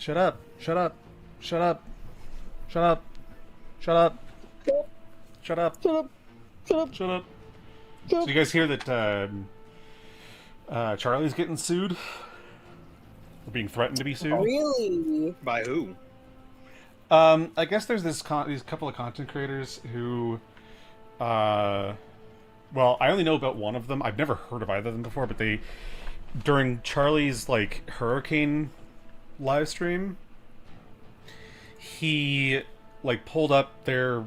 Shut up. Shut up. Shut up. Shut up. Shut up. Shut up. Shut up. Shut up. Shut up. Shut So up. you guys hear that Charlie's getting sued? Or being threatened to be sued? Really? By who? I guess there's these couple of content creators who, well, I only know about one of them. I've never heard of either of them before, but they, during Charlie's like hurricane live stream, he like pulled up their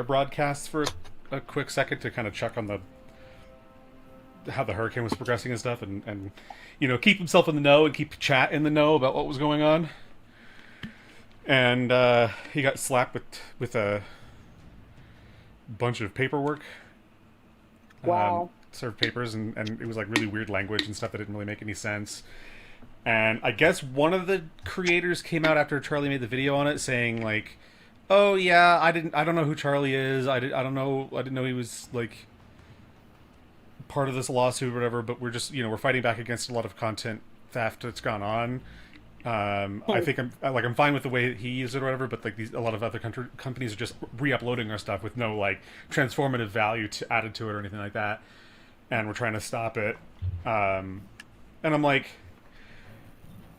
broadcasts for a quick second to kind of check on the how the hurricane was progressing and stuff, and you know, keep himself in the know and keep chat in the know about what was going on. And he got slapped with a bunch of paperwork. Wow. Served papers, and it was like really weird language and stuff that didn't really make any sense. And I guess one of the creators came out after Charlie made the video on it saying like, "Oh yeah, I don't know who Charlie is. I didn't know he was like part of this lawsuit or whatever, but we're just, you know, we're fighting back against a lot of content theft that's gone on. I think I'm fine with the way he used it or whatever, but like a lot of other companies are just re-uploading our stuff with no like transformative value added to it or anything like that, and we're trying to stop it. And I'm like,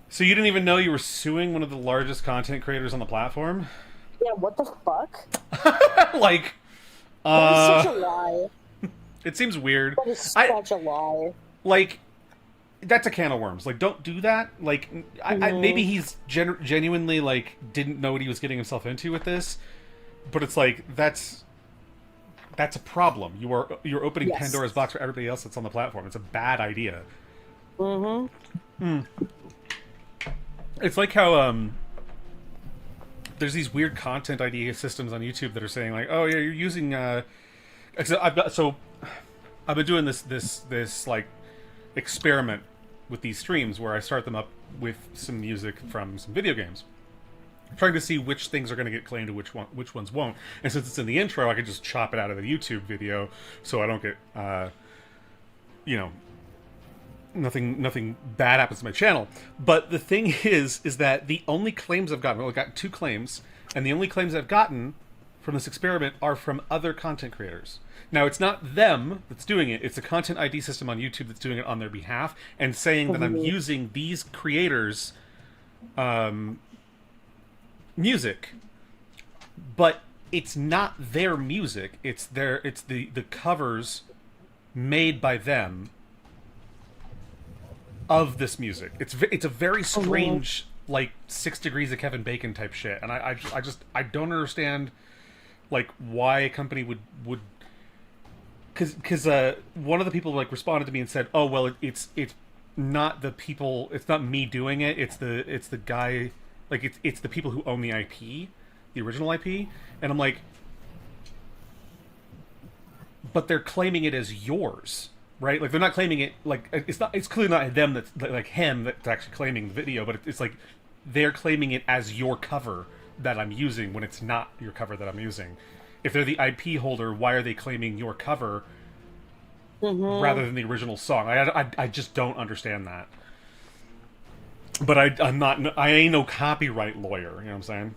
so you didn't even know you were suing one of the largest content creators on the platform? Yeah, what the fuck? Like, That is such a lie. it seems weird. That is such a lie. Like, that's a can of worms. Like, don't do that. Like, maybe he's genuinely like didn't know what he was getting himself into with this, but it's like that's a problem. You're opening Pandora's box for everybody else that's on the platform. It's a bad idea. It's like how there's these weird content ID systems on YouTube that are saying like, oh yeah, you're using so I've been doing this like experiment with these streams where I start them up with some music from some video games, trying to see which things are going to get claimed and which ones won't. And since it's in the intro, I can just chop it out of the YouTube video, so I don't get you know, nothing bad happens to my channel. But the thing is that the only claims I've gotten, well, I've got 2 claims, and the only claims I've gotten from this experiment are from other content creators. Now, it's not them that's doing it. It's a content ID system on YouTube that's doing it on their behalf and saying that I'm using these creators' music. But it's not their music. It's the covers made by them of this music. It's a very strange, like 6 Degrees of Kevin Bacon type shit. And I don't understand like why a company would because one of the people like responded to me and said, "Oh well, it's not the people, it's not me doing it. It's the guy, like it's the people who own the IP, the original IP." And I'm like, but they're claiming it as yours, right? Like they're not claiming it like it's clearly not them that's like him that's actually claiming the video, but it's like they're claiming it as your cover that I'm using when it's not your cover that I'm using. If they're the IP holder, why are they claiming your cover rather than the original song? I just don't understand that. But I ain't no copyright lawyer, you know what I'm saying?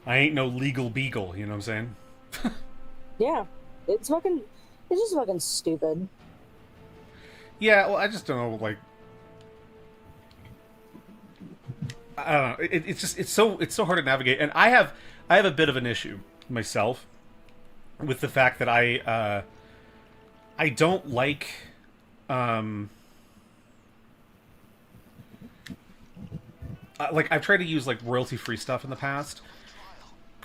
I ain't no legal beagle, you know what I'm saying? Yeah. It's just fucking stupid. Yeah, well, I just don't know, like, I don't know. It's so hard to navigate, and I have a bit of an issue myself with the fact that I don't like like I've tried to use like royalty free stuff in the past,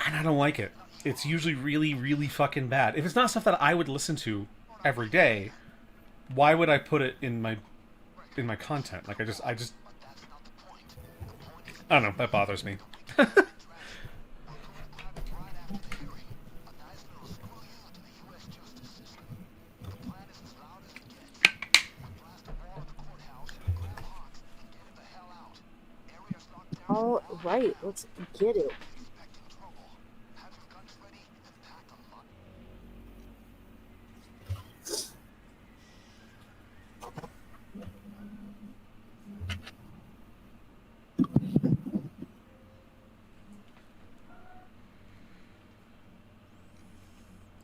and I don't like it. It's usually really, really fucking bad. If it's not stuff that I would listen to every day, why would I put it in my content? Like I just I don't know, that bothers me. All right, let's get it.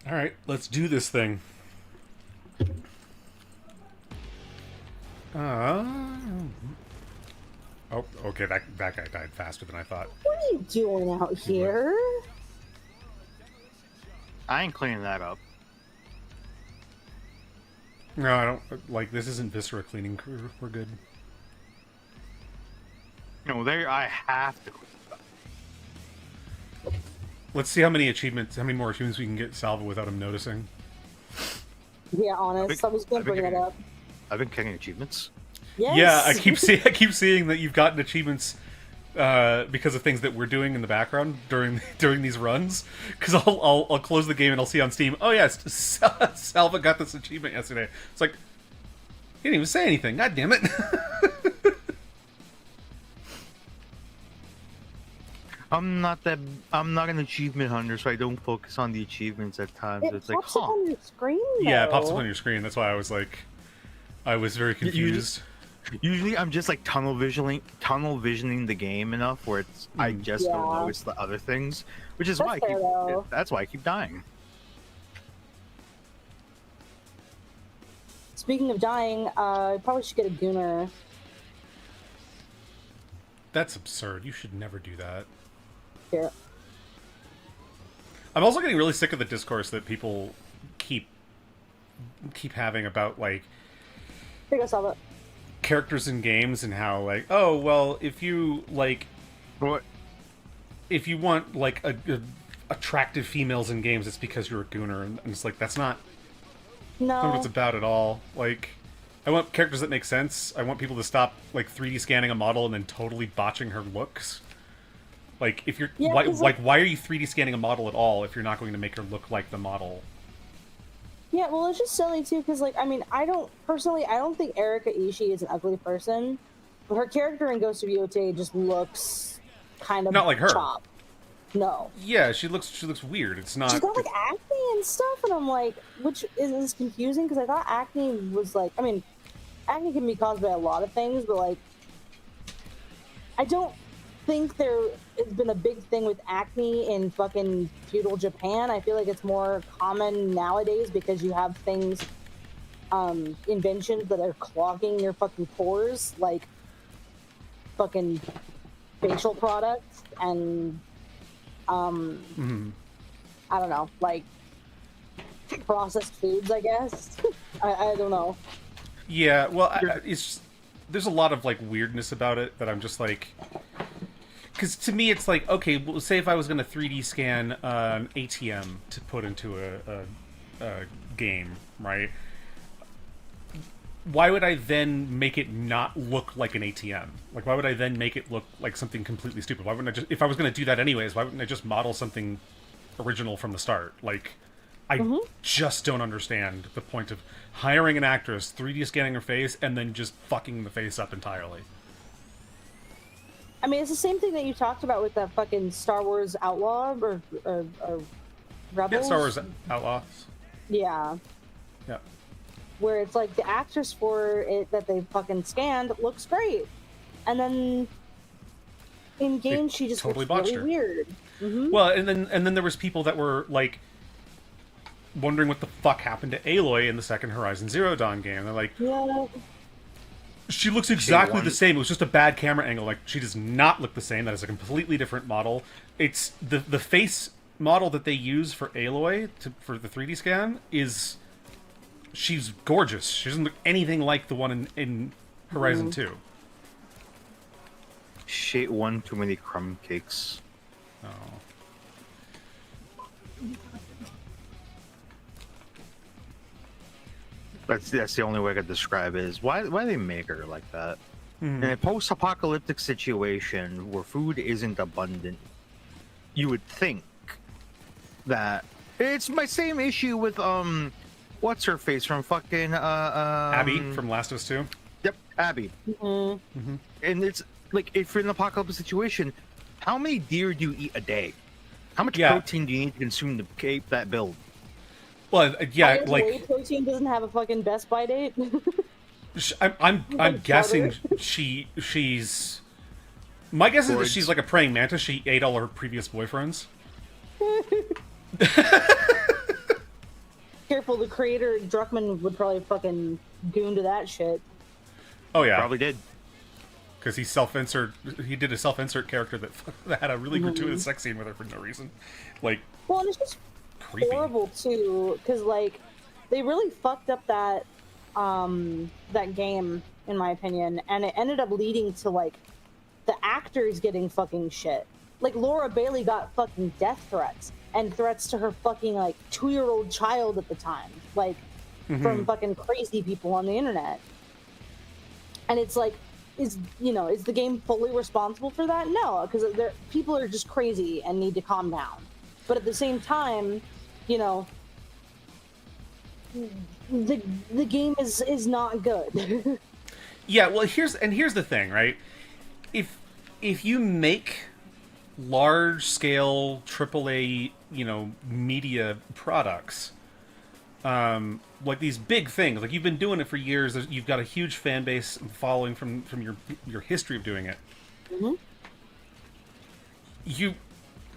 All right, let's do this thing. Oh, okay, that guy died faster than I thought. What are you doing out here? I ain't cleaning that up. No, I don't. Like, this isn't Viscera cleaning crew. We're good. No, there I have to. Let's see how many more achievements we can get Salva without him noticing. Yeah, honest. I was going to bring that up. I've been getting achievements. Yes. Yeah, I keep seeing that you've gotten achievements because of things that we're doing in the background during these runs. Because I'll close the game and I'll see on Steam. Oh yes, Salva got this achievement yesterday. It's like he didn't even say anything. God damn it! I'm not an achievement hunter, so I don't focus on the achievements at times. It It's like, pops up on your screen, though. Yeah, it pops up on your screen. That's why I was like, I was very confused. Usually, I'm just like tunnel visioning the game enough where it's I just don't notice the other things, which is why that's why I keep dying. Speaking of dying, I probably should get a Gooner. That's absurd. You should never do that. Here. I'm also getting really sick of the discourse that people keep having about like Here you go, Salva. characters in games and how like, oh well, if you like, What? if you want like attractive females in games, it's because you're a gooner, and it's like that's not what it's about at all. Like, I want characters that make sense. I want people to stop like 3D scanning a model and then totally botching her looks. Like, if you're why are you 3D scanning a model at all if you're not going to make her look like the model? Yeah, well, it's just silly too, because like, I mean, I don't think Erika Ishii is an ugly person, but her character in Ghost of Yotei just looks kind of not like her. chopped. No. Yeah, she looks weird. It's not. She's got like acne and stuff, and I'm like, which is confusing because I thought acne was like, I mean, acne can be caused by a lot of things, but like, I don't think there has been a big thing with acne in fucking feudal Japan. I feel like it's more common nowadays because you have things, inventions that are clogging your fucking pores, like fucking facial products and I don't know, like processed foods, I guess. I don't know. Yeah, well, it's there's a lot of like weirdness about it that I'm just like, because to me it's like, okay, well, say if I was going to 3D scan an ATM to put into a game, right? Why would I then make it not look like an ATM? Like, why would I then make it look like something completely stupid? Why wouldn't I just, if I was going to do that anyways, why wouldn't I just model something original from the start? Like, I just don't understand the point of hiring an actress, 3D scanning her face, and then just fucking the face up entirely. I mean, it's the same thing that you talked about with that fucking Star Wars Outlaw or Rebels. Yeah, Star Wars Outlaws. Yeah. Yeah. Where it's like the actress for it that they fucking scanned looks great, and then in game she just totally looks botched really her. weird. Mm-hmm. Well, and then there was people that were like wondering what the fuck happened to Aloy in the second Horizon Zero Dawn game. They're like, Yeah. she looks exactly the same. It was just a bad camera angle. Like, she does not look the same. That is a completely different model. It's the face model that they use for Aloy for the 3D scan is. She's gorgeous. She doesn't look anything like the one in Horizon 2. She ate one too many crumb cakes. Oh. That's the only way I could describe it, is why they make her like that. In a post-apocalyptic situation where food isn't abundant, you would think that it's my same issue with what's her face from fucking Abby from Last of Us 2? Yep, Abby. And it's like, if you're in an apocalyptic situation, how many deer do you eat a day? How much protein do you need to consume to keep that build? Well, yeah, like whey protein doesn't have a fucking best by date. I'm guessing she's. My guess is that she's like a praying mantis. She ate all her previous boyfriends. careful. The creator Druckmann would probably fucking goon to that shit. Oh yeah, Probably did. because he did a self-insert character that had a really gratuitous sex scene with her for no reason. Like, well, and it's just creepy. horrible too, because like they really fucked up that that game, in my opinion, and it ended up leading to like the actors getting fucking shit. Like Laura Bailey got fucking death threats and threats to her fucking like 2-year-old child at the time, like from fucking crazy people on the internet. And it's like, is the game fully responsible for that? No, because people are just crazy and need to calm down. But at the same time, the game is not good. Yeah, well, here's the thing, right? If you make large scale AAA, media products, like these big things, like you've been doing it for years, you've got a huge fan base and following from your history of doing it. Mm-hmm.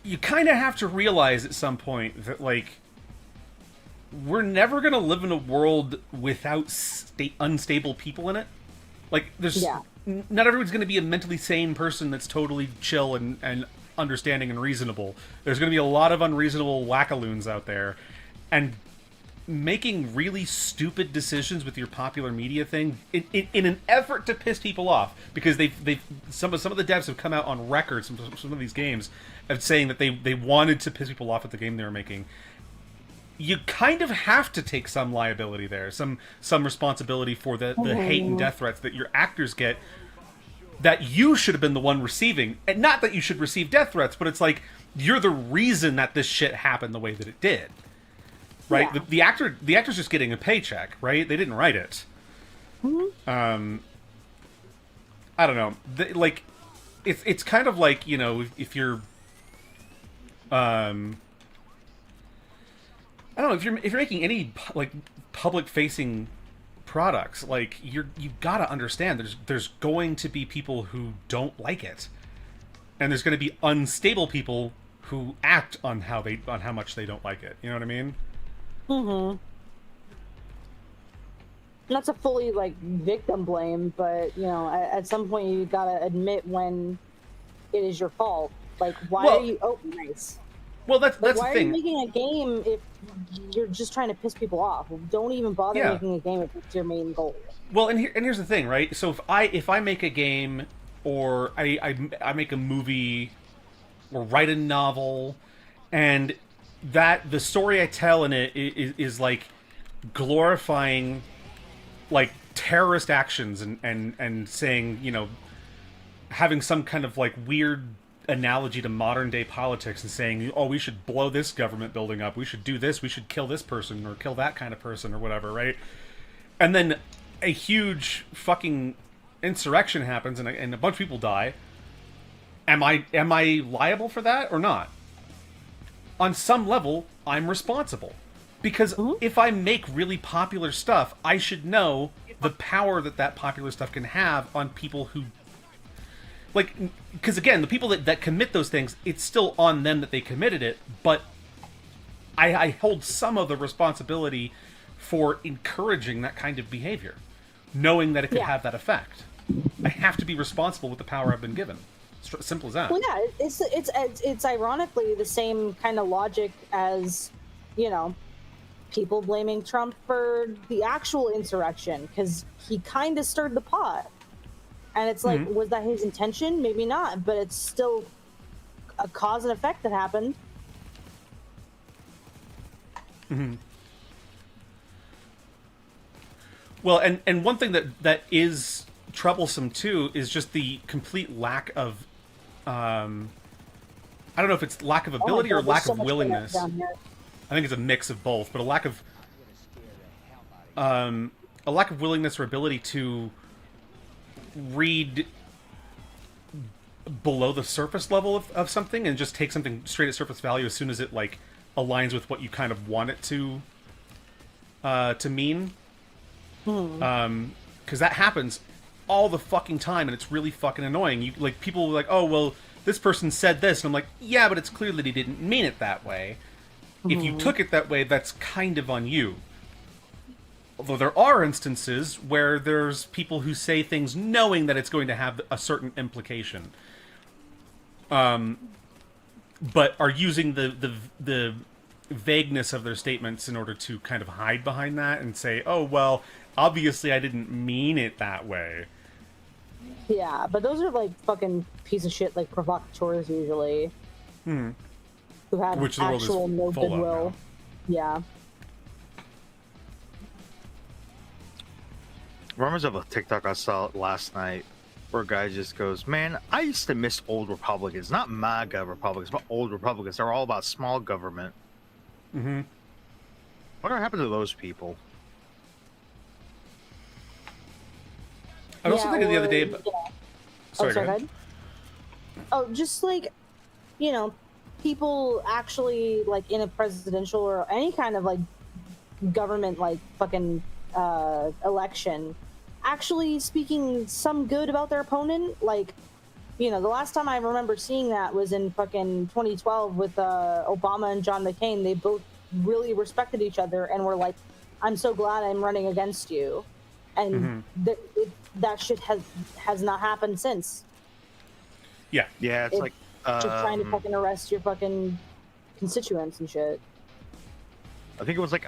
You kind of have to realize at some point that like we're never gonna live in a world without unstable people in it. Like there's not everyone's gonna be a mentally sane person that's totally chill and understanding and reasonable. There's gonna be a lot of unreasonable wackaloons out there, and making really stupid decisions with your popular media thing in an effort to piss people off, because some of the devs have come out on record, some of these games, of saying that they wanted to piss people off with the game they were making. You kind of have to take some liability there, some responsibility for the hate and death threats that your actors get, that you should have been the one receiving. And not that you should receive death threats, but it's like you're the reason that this shit happened the way that it did. Right? Yeah. The actor's just getting a paycheck, right? They didn't write it. Mm-hmm. I don't know. It's kind of like, if you're I don't know, if you're making any like public facing products, like you gotta understand there's going to be people who don't like it, and there's going to be unstable people who act on how much they don't like it. You know what I mean? Mm-hmm. Not to fully like victim blame, but at some point you gotta admit when it is your fault. Like, why are you? Oh, nice. Well, that's the thing. Why are you making a game if you're just trying to piss people off? Don't even bother making a game if it's your main goal. Well, and here's the thing, right? So if I make a game, or I make a movie, or write a novel, and that the story I tell in it is like glorifying like terrorist actions and saying, having some kind of like weird analogy to modern day politics and saying, oh, we should blow this government building up, we should do this, we should kill this person or kill that kind of person or whatever, right? And then a huge fucking insurrection happens and a bunch of people die. Am I liable for that or not? On some level, I'm responsible. Because if I make really popular stuff, I should know the power that popular stuff can have on people who... Like, because again, the people that commit those things, it's still on them that they committed it, but I hold some of the responsibility for encouraging that kind of behavior, knowing that it could have that effect. I have to be responsible with the power I've been given. Simple as that. Well, yeah, it's ironically the same kind of logic as, people blaming Trump for the actual insurrection, because he kind of stirred the pot. And it's like, was that his intention? Maybe not, but it's still a cause and effect that happened. Mm-hmm. Well, and one thing that is troublesome too is just the complete lack of, I don't know if it's lack of ability or lack of willingness. I think it's a mix of both, but a lack of willingness or ability to read below the surface level of something and just take something straight at surface value as soon as it like aligns with what you kind of want it to mean. Because that happens all the fucking time and it's really fucking annoying. You like, people are like, oh well, this person said this, and I'm like, yeah, but it's clear that he didn't mean it that way. If you took it that way, that's kind of on you. although there are instances where there's people who say things knowing that it's going to have a certain implication, but are using the vagueness of their statements in order to kind of hide behind that and say, oh, well, obviously I didn't mean it that way. Yeah, but those are like fucking piece of shit, like provocateurs usually. Who have Which the world is actual no full of goodwill. now. Yeah. Rumors of a TikTok I saw last night where a guy just goes, man, I used to miss old Republicans, not MAGA Republicans, but old Republicans. They're all about small government. Mm-hmm. Whatever happened to those people? I was also thinking the other day. Yeah. Sorry, oh, go go ahead. ahead. Oh, just like, you know, people actually, like, in a presidential or any kind of, like, government, like, fucking election, actually speaking some good about their opponent. Like, you know, the last time I remember seeing that was in fucking 2012 with Obama and John McCain. They both really respected each other and were like, I'm so glad I'm running against you. And that shit has not happened since. Yeah. Yeah, it's like Just trying to fucking arrest your fucking constituents and shit. I think it was like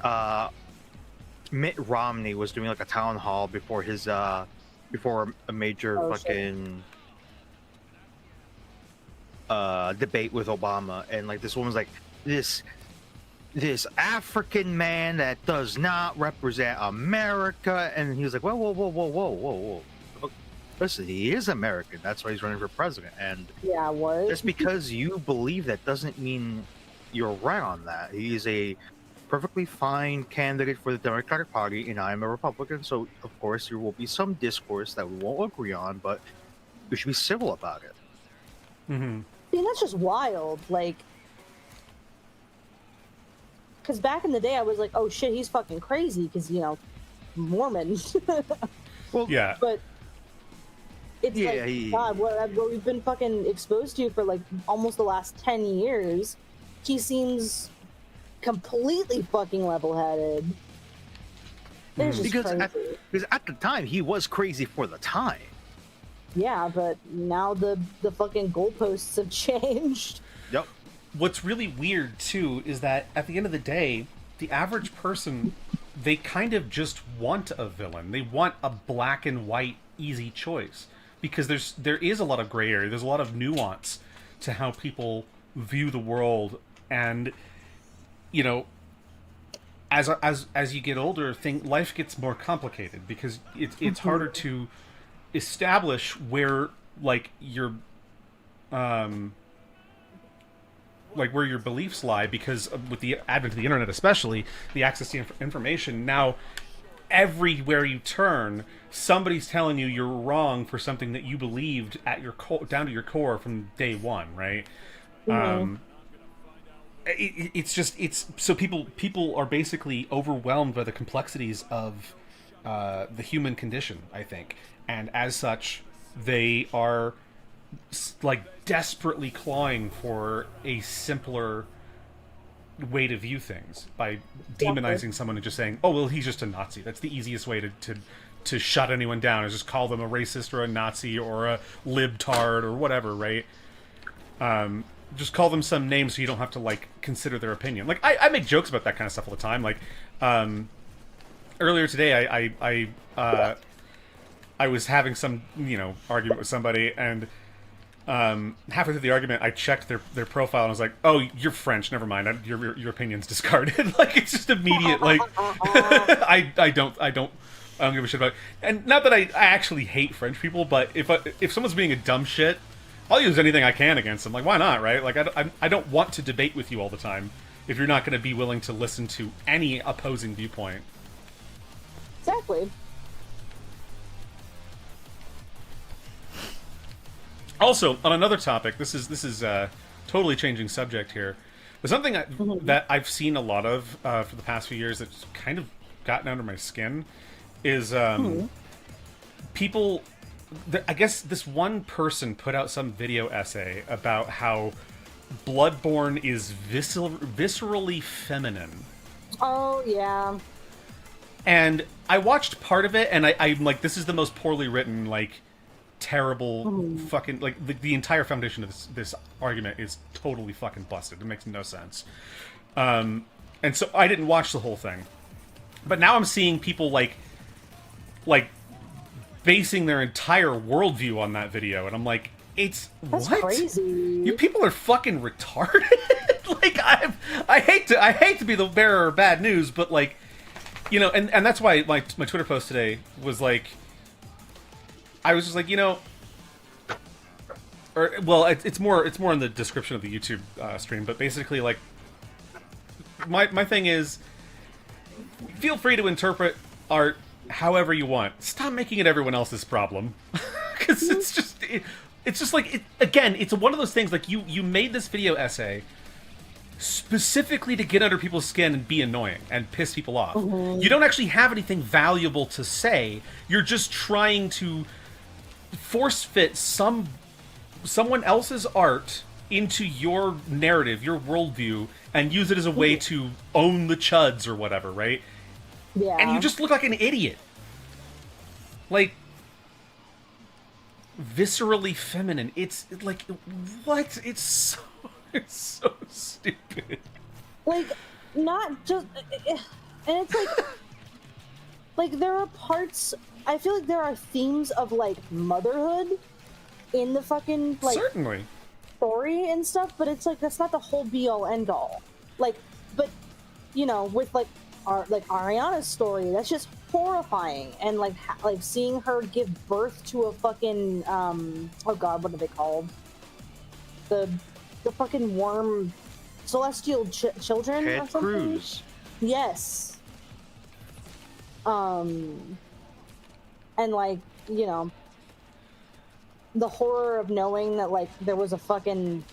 Mitt Romney was doing like a town hall before his before a major fucking debate with Obama, and like this woman's like, this African man that does not represent America, and he was like, whoa. Listen, he is American. That's why he's running for president. And Yeah, what? just because you believe that doesn't mean you're right on that. He is a perfectly fine candidate for the Democratic Party, and I'm a Republican, so of course there will be some discourse that we won't agree on, but we should be civil about it. Mm-hmm. See, that's just wild. Like, because back in the day, I was like, oh shit, he's fucking crazy, because, you know, Mormon. Well, Yeah. But it's Yeah, like, God, what we've been fucking exposed to for like almost the last 10 years. He seems completely fucking level-headed. It's just crazy. Because at the time he was crazy for the time. Yeah, but now the fucking goalposts have changed. Yep. What's really weird too is that at the end of the day, the average person, they kind of just want a villain. They want a black and white easy choice, because there is a lot of gray area. There's a lot of nuance to how people view the world, and you know, as you get older, life gets more complicated because it's harder to establish where like your where your beliefs lie, because with the advent of the internet, especially the access to information, now everywhere you turn, somebody's telling you you're wrong for something that you believed at your down to your core from day one, right? It's so people are basically overwhelmed by the complexities of the human condition, I think, and as such, they are like desperately clawing for a simpler way to view things by demonizing someone and just saying, oh well, he's just a Nazi. That's the easiest way to shut anyone down, is just call them a racist or a Nazi or a libtard or whatever, right? Just call them some name so you don't have to like consider their opinion. Like I make jokes about that kind of stuff all the time. Like earlier today I was having some, you know, argument with somebody, and halfway through the argument, I checked their profile and I was like, "Oh, you're French. Never mind. Your opinion's discarded." Like it's just immediate. Like I don't give a shit about it. And not that I actually hate French people, but if someone's being a dumb shit, I'll use anything I can against them. Like why not, right? Like I don't want to debate with you all the time if you're not going to be willing to listen to any opposing viewpoint. Exactly. Also, on another topic, this is totally changing subject here, but something that I've seen a lot of for the past few years that's kind of gotten under my skin is people. I guess this one person put out some video essay about how Bloodborne is viscerally feminine. Oh yeah. And I watched part of it, and I'm like, this is the most poorly written, like, terrible fucking, like, the entire foundation of this argument is totally fucking busted. It makes no sense. And so I didn't watch the whole thing. But now I'm seeing people, like basing their entire worldview on that video, and I'm like, That's what? crazy. You people are fucking retarded. Like, I hate to be the bearer of bad news, but, like, you know, and that's why my Twitter post today was like, I was just like, you know, or well, it's more in the description of the YouTube stream, but basically, like, my thing is, feel free to interpret art however you want. Stop making it everyone else's problem, because it's just like, again, it's one of those things, like, you made this video essay specifically to get under people's skin and be annoying and piss people off. You don't actually have anything valuable to say. You're just trying to force fit someone else's art into your narrative, your worldview, and use it as a way to own the chuds or whatever, right? Yeah. And you just look like an idiot. Like, viscerally feminine. It's like, what? It's so stupid. Like, not just, and it's like, like, there are parts, I feel like there are themes of, like, motherhood in the fucking, like, Certainly. story and stuff, but it's like, that's not the whole be-all, end-all. Like, but, you know, with, like, Ariana's story, that's just horrifying, and, like, like, seeing her give birth to a fucking, oh god, what are they called? The fucking worm, celestial children Ted or something? Cruz. Yes. And, like, you know, the horror of knowing that, like, there was a fucking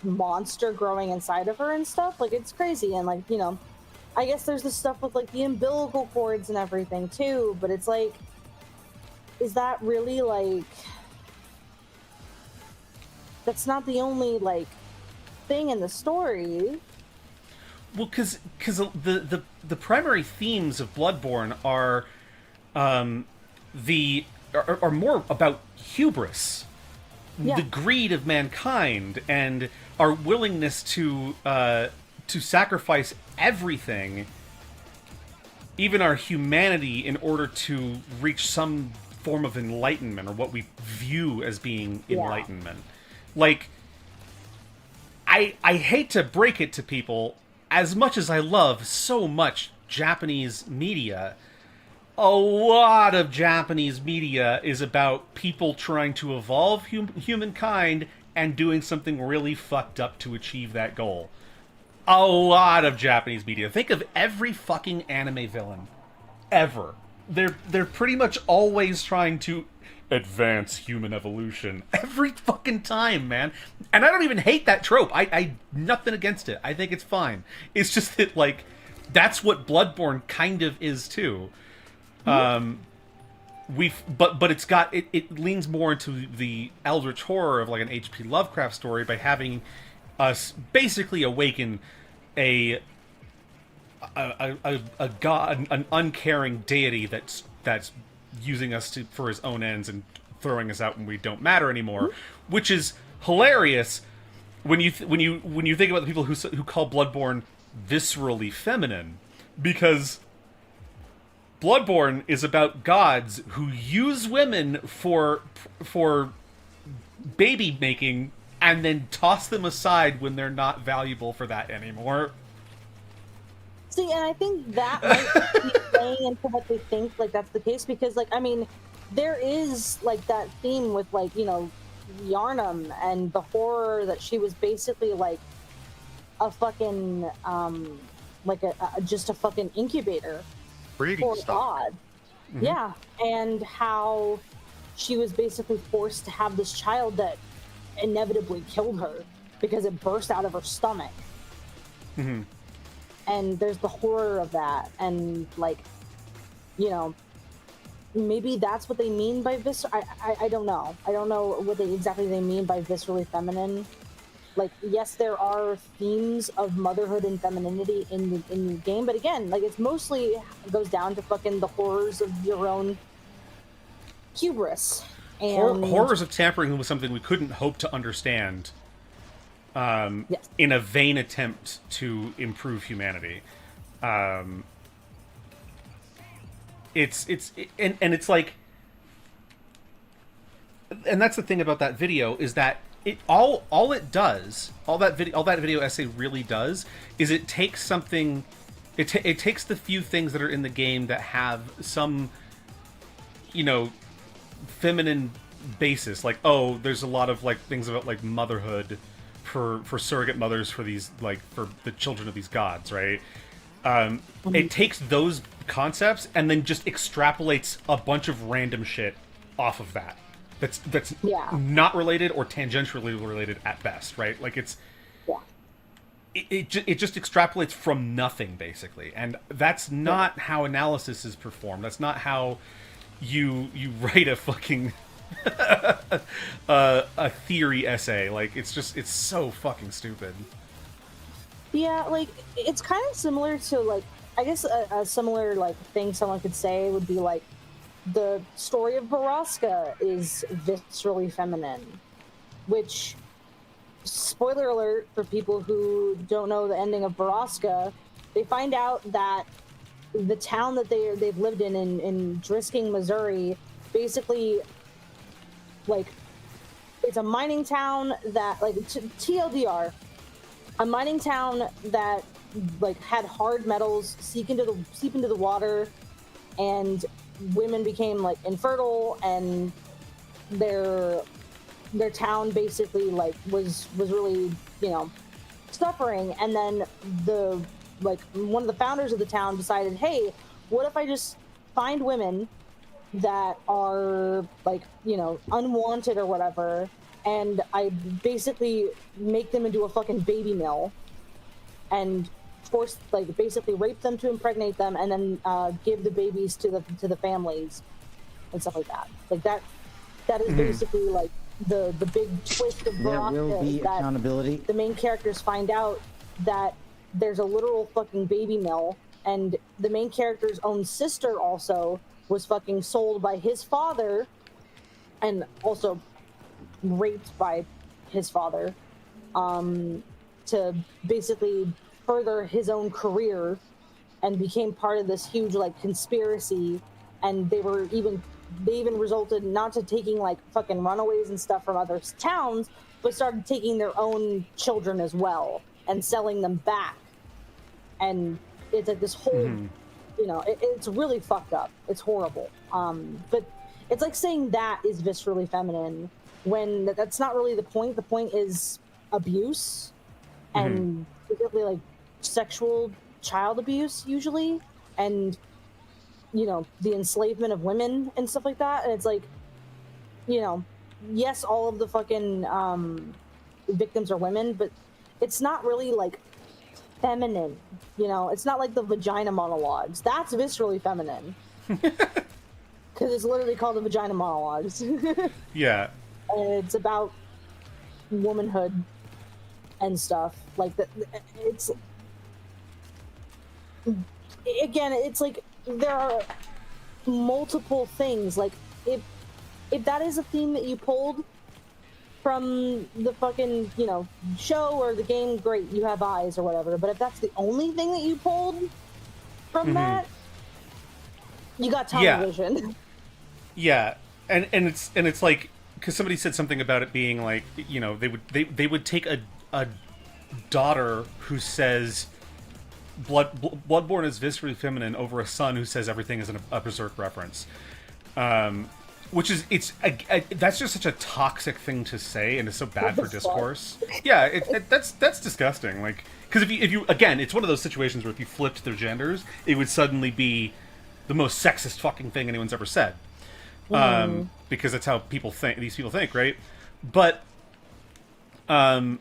monster growing inside of her and stuff, like, it's crazy. And, like, you know, I guess there's the stuff with, like, the umbilical cords and everything too, but it's like, is that really, like, that's not the only, like, thing in the story. Well, because the primary themes of Bloodborne are are more about hubris, Yeah. the greed of mankind, and our willingness to sacrifice everything, even our humanity, in order to reach some form of enlightenment, or what we view as being enlightenment. Like, I hate to break it to people, as much as I love so much Japanese media, a lot of Japanese media is about people trying to evolve humankind and doing something really fucked up to achieve that goal. A lot of Japanese media. Think of every fucking anime villain ever. They're pretty much always trying to advance human evolution every fucking time, man. And I don't even hate that trope. I nothing against it. I think it's fine. It's just that, like, that's what Bloodborne kind of is too. But it leans more into the eldritch horror of, like, an H.P. Lovecraft story by having us basically awaken a god, an uncaring deity that's using us for his own ends and throwing us out when we don't matter anymore, which is hilarious when you think about the people who call Bloodborne viscerally feminine, because Bloodborne is about gods who use women for baby making and then toss them aside when they're not valuable for that anymore. See, and I think that might be playing into what they think, like, that's the case, because, like, I mean, there is, like, that theme with, like, you know, Yarnum and the horror that she was basically, like, a fucking, like, just a fucking incubator Breeding for stuff. God. Mm-hmm. Yeah, and how she was basically forced to have this child that inevitably killed her because it burst out of her stomach. Mm-hmm. And there's the horror of that, and, like, you know, maybe that's what they mean by I don't know. I don't know what exactly they mean by viscerally feminine. like, yes, there are themes of motherhood and femininity in the game, but again, like, it's mostly goes down to fucking the horrors of your own hubris and Horrors of tampering with something we couldn't hope to understand yes. in a vain attempt to improve humanity. It's it's like, and that's the thing about that video, is that all that video essay really does is it takes something, it takes the few things that are in the game that have some, you know, feminine basis, like, oh, there's a lot of like things about like motherhood for surrogate mothers for these, like, for the children of these gods, right? It takes those concepts and then just extrapolates a bunch of random shit off of that. That's not related or tangentially related at best, right? Like, it's it just extrapolates from nothing, basically, and that's not how analysis is performed. That's not how you write a fucking a theory essay. Like, it's so fucking stupid. Yeah, like, it's kind of similar to, like, I guess a similar, like, thing someone could say would be, like, the story of Baraska is viscerally feminine, which, spoiler alert for people who don't know the ending of Baraska, they find out that the town that they've lived in Drisking, Missouri, basically, like, it's a mining town that, like, TLDR, a mining town that, like, had hard metals seep into the water, and women became, like, infertile, and their town basically, like, was really, you know, suffering. And then one of the founders of the town decided, hey, what if I just find women that are, like, you know, unwanted or whatever, and I basically make them into a fucking baby mill and force, like, basically rape them to impregnate them, and then give the babies to the families and stuff like that. Like, that is basically, like, the big twist of Baraka. There will be that accountability. the main characters find out that there's a literal fucking baby mill, and the main character's own sister also was fucking sold by his father, and also raped by his father, to basically further his own career, and became part of this huge, like, conspiracy. And they even resulted not to taking, like, fucking runaways and stuff from other towns, but started taking their own children as well and selling them back. And it's like this whole, you know, it's really fucked up. It's horrible. But it's like saying that is viscerally feminine when that's not really the point. The point is abuse, and particularly, like, sexual child abuse usually, and, you know, the enslavement of women and stuff like that. And it's like, you know, yes, all of the fucking victims are women, but it's not really, like, feminine, you know? It's not like the vagina monologues. That's viscerally feminine. Because it's literally called the vagina monologues. Yeah. And it's about womanhood and stuff. Like, it's... Again, it's like, there are multiple things. Like, if that is a theme that you pulled from the fucking, you know, show or the game, great, you have eyes or whatever. But if that's the only thing that you pulled from that, you got tunnel vision. Yeah, and it's like, because somebody said something about it being like, you know, they would take a daughter who says Bloodborne is viscerally feminine over a son who says everything is a Berserk reference, which is that's just such a toxic thing to say, and it's so bad for discourse. Yeah, that's disgusting. Like, because if you again, it's one of those situations where if you flipped their genders, it would suddenly be the most sexist fucking thing anyone's ever said. Because that's how these people think, right? But the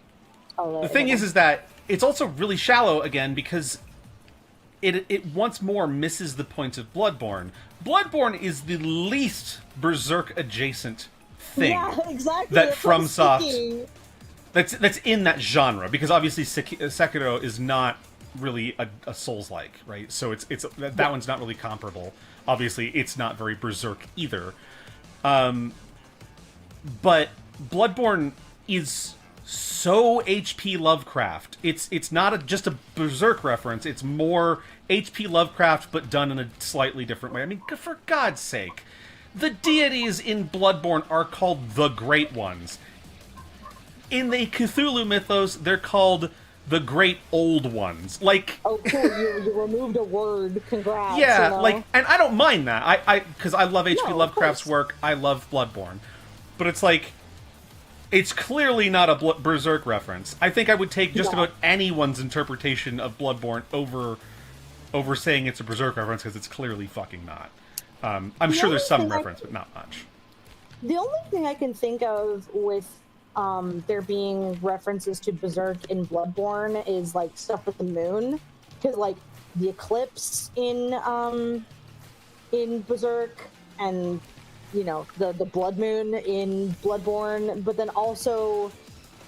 thing is that it's also really shallow, again, because it once more misses the point of Bloodborne. Bloodborne is the least Berserk adjacent thing exactly. that FromSoft that's in that genre, because obviously Sekiro is not really a Souls-like, right? So it's that one's not really comparable. Obviously, it's not very Berserk either. But Bloodborne is so HP Lovecraft. It's not just a Berserk reference. It's more HP Lovecraft, but done in a slightly different way. I mean, for God's sake, the deities in Bloodborne are called the Great Ones. In the Cthulhu mythos, they're called the Great Old Ones. Like, oh, cool! You removed a word. Congrats. yeah, you know? like, and I don't mind that. Because I love H.P. No, of Lovecraft's course. work. I love Bloodborne, but it's like, it's clearly not a Berserk reference. I think I would take just about anyone's interpretation of Bloodborne over saying it's a Berserk reference, because it's clearly fucking not. I'm sure there's some reference, but not much. The only thing I can think of with there being references to Berserk in Bloodborne is like stuff with the moon, because like the eclipse in Berserk, and you know the blood moon in Bloodborne, but then also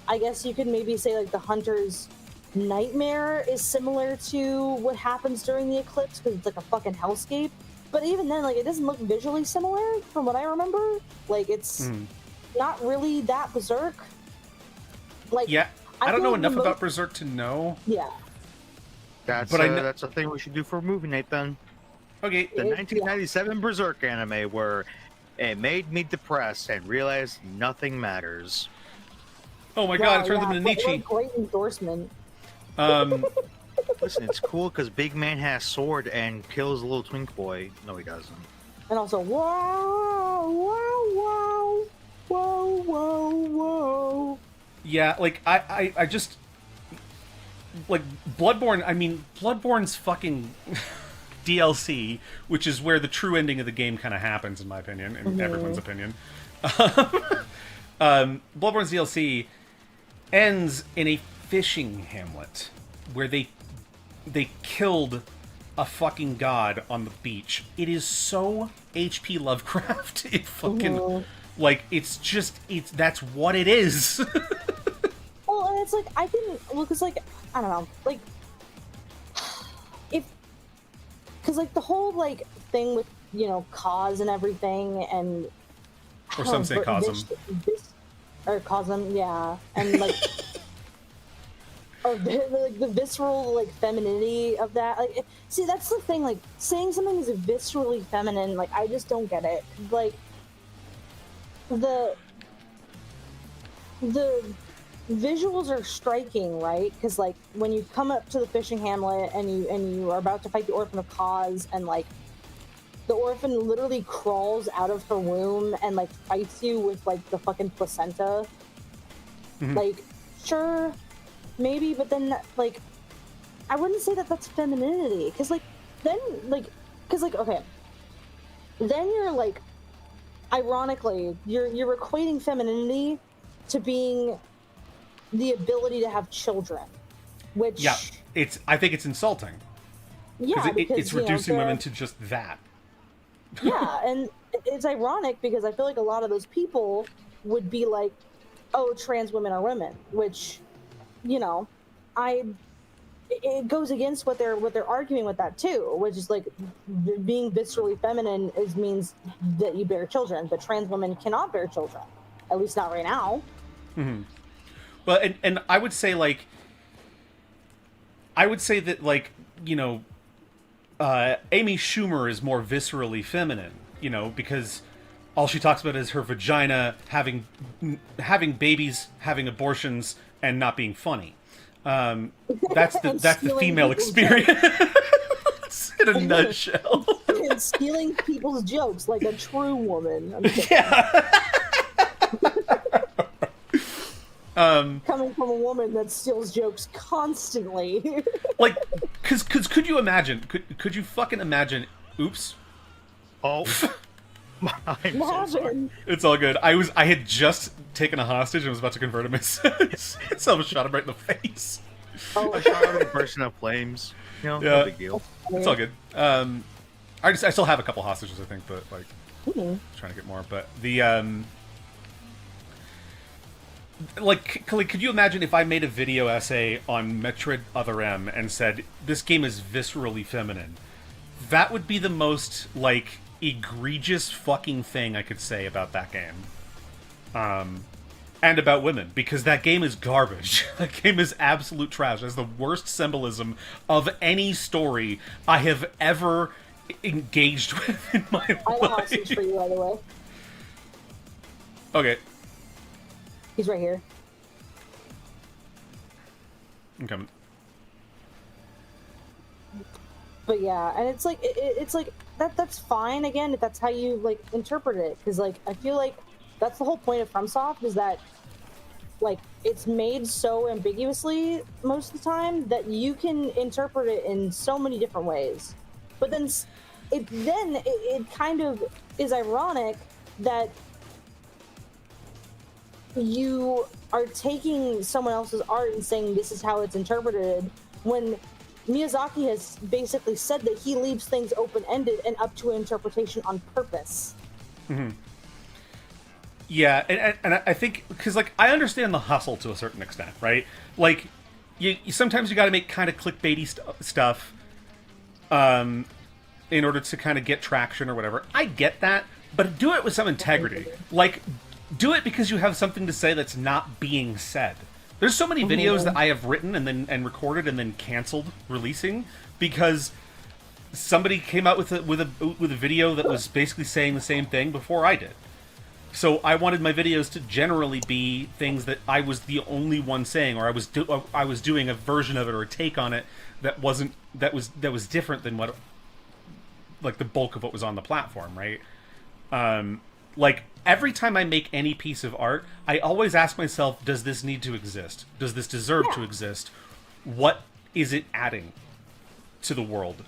I guess you could maybe say like the hunter's nightmare is similar to what happens during the eclipse, because it's like a fucking hellscape. But even then, like, it doesn't look visually similar from what I remember. Like, it's not really that Berserk. Like, Yeah, I don't feel know like enough about Berserk to know. Yeah. That's But that's a thing we should do for a movie, Nathan. Okay. The 1997 Berserk anime, where it made me depressed and realized nothing matters. Oh my god, it turns him into Nietzsche. Great endorsement. Listen, it's cool because Big Man has sword and kills a little twink boy. No, he doesn't. And also, whoa, whoa, whoa, whoa, whoa, whoa. Yeah, like, I just... Like, Bloodborne, I mean, Bloodborne's fucking DLC, which is where the true ending of the game kind of happens, in my opinion, in everyone's opinion. Bloodborne's DLC ends in a fishing hamlet, where they killed a fucking god on the beach. It is so H.P. Lovecraft. It fucking... Like, that's what it is. Well, and it's like, I can... Well, because, like, I don't know. Like, because, like, the whole, like, thing with, you know, cause and everything, and... Or some say cosm. Or cosm, yeah. And, like... or like the visceral like femininity of that, like see, that's the thing, like saying something is viscerally feminine, like I just don't get it. Like the visuals are striking, right? Because like when you come up to the fishing hamlet and you are about to fight the orphan of Cause, and like the orphan literally crawls out of her womb and like fights you with like the fucking placenta. Like, sure, maybe, but then, like, I wouldn't say that that's femininity, because, like, then, like, because, like, okay, then you're, like, ironically, you're equating femininity to being the ability to have children, which... Yeah, I think it's insulting. Yeah, because, it's reducing women to just that. Yeah, and it's ironic, because I feel like a lot of those people would be like, oh, trans women are women, which... You know, it goes against what they're arguing with that too, which is like being viscerally feminine means that you bear children, but trans women cannot bear children, at least not right now. Well, and I would say that, like, you know, Amy Schumer is more viscerally feminine, you know, because all she talks about is her vagina, having babies, having abortions, and not being funny. That's the female experience in a nutshell. And stealing people's jokes like a true woman. Yeah. Coming from a woman that steals jokes constantly. Like, cause could you imagine? Could you fucking imagine? Oops. Oh. I'm so sorry. It's all good. I had just taken a hostage and was about to convert him myself, shot him right in the face. I shot him in a burst of flames. You know, Yeah. no big deal. It's all good. I still have a couple hostages, I think, but like trying to get more. But the could you imagine if I made a video essay on Metroid Other M and said this game is viscerally feminine? That would be the most like egregious fucking thing I could say about that game. And about women, because that game is garbage. That game is absolute trash. It has the worst symbolism of any story I have ever engaged with in my life. I have options for you, by the way. Okay. He's right here. I'm coming. But yeah, and it's like it's like that's fine again if that's how you like interpret it, because like I feel like that's the whole point of FromSoft, is that like it's made so ambiguously most of the time that you can interpret it in so many different ways. But then it kind of is ironic that you are taking someone else's art and saying this is how it's interpreted, when Miyazaki has basically said that he leaves things open-ended and up to interpretation on purpose. Mm-hmm. Yeah, and I think, because, like, I understand the hustle to a certain extent, right? Like, you sometimes you got to make kind of clickbaity stuff in order to kind of get traction or whatever. I get that, but do it with some integrity. Like, do it because you have something to say that's not being said. There's so many videos that I have written and recorded and then canceled releasing because somebody came out with a video that was basically saying the same thing before I did. So I wanted my videos to generally be things that I was the only one saying, or I was doing a version of it or a take on it that was different than what, like, the bulk of what was on the platform, right? Like, every time I make any piece of art, I always ask myself, does this need to exist? Does this deserve to exist? What is it adding to the world?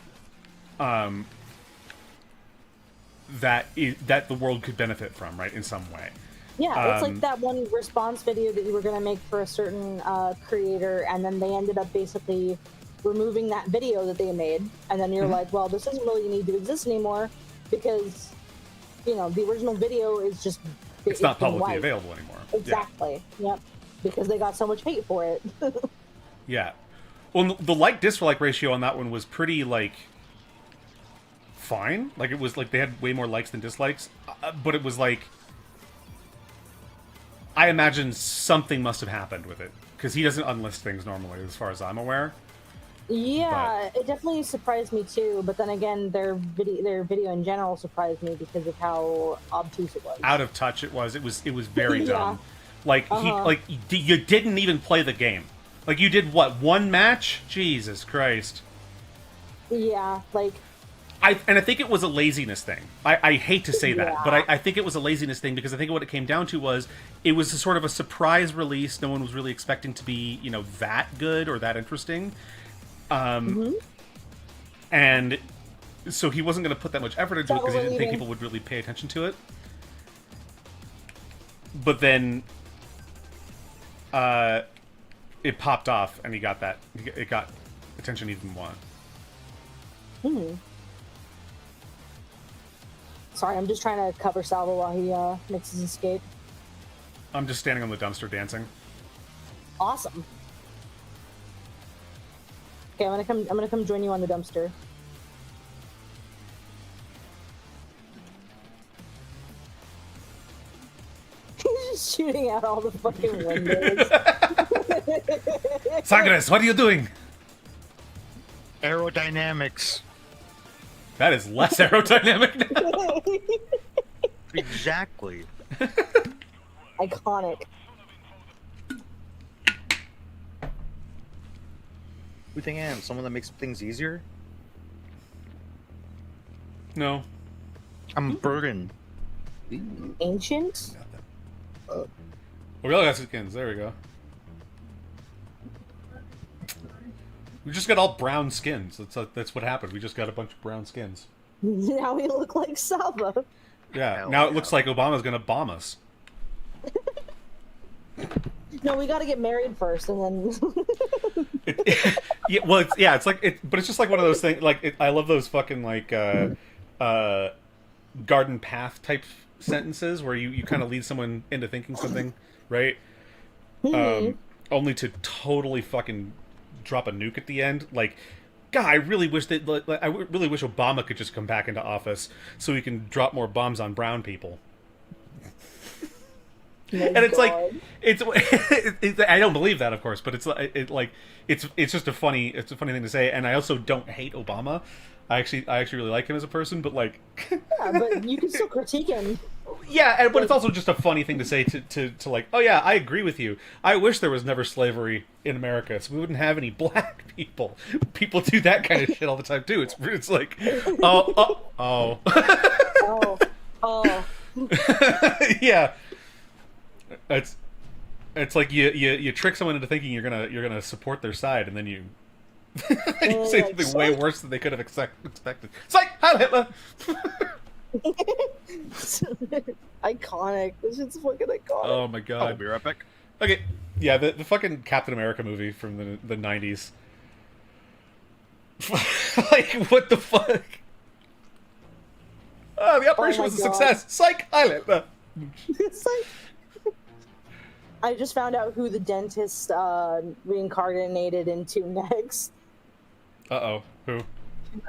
That the world could benefit from, right, in some way. Yeah, it's like that one response video that you were going to make for a certain creator, and then they ended up basically removing that video that they made, and then you're like, well, this doesn't really need to exist anymore, because, you know, the original video is just... It's not publicly available anymore. Exactly, yep, because they got so much hate for it. Yeah. Well, the like-dislike ratio on that one was pretty, like... fine. Like, it was like they had way more likes than dislikes, but it was like, I imagine something must have happened with it, because he doesn't unlist things normally as far as I'm aware. Yeah, it definitely surprised me too, but then again, their video in general surprised me because of how obtuse it was. Out of touch it was very dumb. Like, you didn't even play the game. Like, you did what, one match? Jesus Christ. Yeah, like, I think it was a laziness thing. I hate to say that, but I think it was a laziness thing, because I think what it came down to was it was a sort of a surprise release. No one was really expecting to be, you know, that good or that interesting. And so he wasn't going to put that much effort into it because he didn't think people would really pay attention to it. But then it popped off and he got that. It got attention he didn't want. Sorry, I'm just trying to cover Salvo while he makes his escape. I'm just standing on the dumpster dancing. Awesome. Okay, I'm gonna come join you on the dumpster. He's just shooting out all the fucking windows. Sagres, what are you doing? Aerodynamics. That is less aerodynamic now. Exactly. Iconic. Who think I am? Someone that makes things easier? No. I'm Bergen. Ancient? We all got skins. There we go. We just got all brown skins. That's what happened. We just got a bunch of brown skins. Now we look like Salvo. Yeah. Hell now yeah. it looks like Obama's gonna bomb us. No, we gotta get married first, and then... Yeah. Well, it's like it, but it's just like one of those things. Like, I love those fucking like garden path type sentences where you kind of lead someone into thinking something, right? Mhm. only to totally fucking drop a nuke at the end. Like, God, I really wish that. Like, I really wish Obama could just come back into office so he can drop more bombs on brown people. My And it's like, God. I don't believe that, of course, but it's just a funny thing to say. And I also don't hate Obama. I actually really like him as a person, but like, Yeah, but you can still critique him. yeah, but it's also just a funny thing to say to like, oh yeah, I agree with you. I wish there was never slavery in America, so we wouldn't have any black people. People do that kind of shit all the time too. It's like, oh. Oh, oh. Yeah. It's like you trick someone into thinking you're gonna support their side, and then you you say Like, something way worse than they could have expected. Psych! Heil Hitler! Iconic. This shit's fucking iconic. Oh my god. Oh, beer epic. Okay, yeah, the fucking Captain America movie from the 90s. Like, what the fuck? Oh, the operation my was a God. success. Psych! Heil Hitler! It's like I just found out who the dentist reincarnated into next. Uh-oh. Who?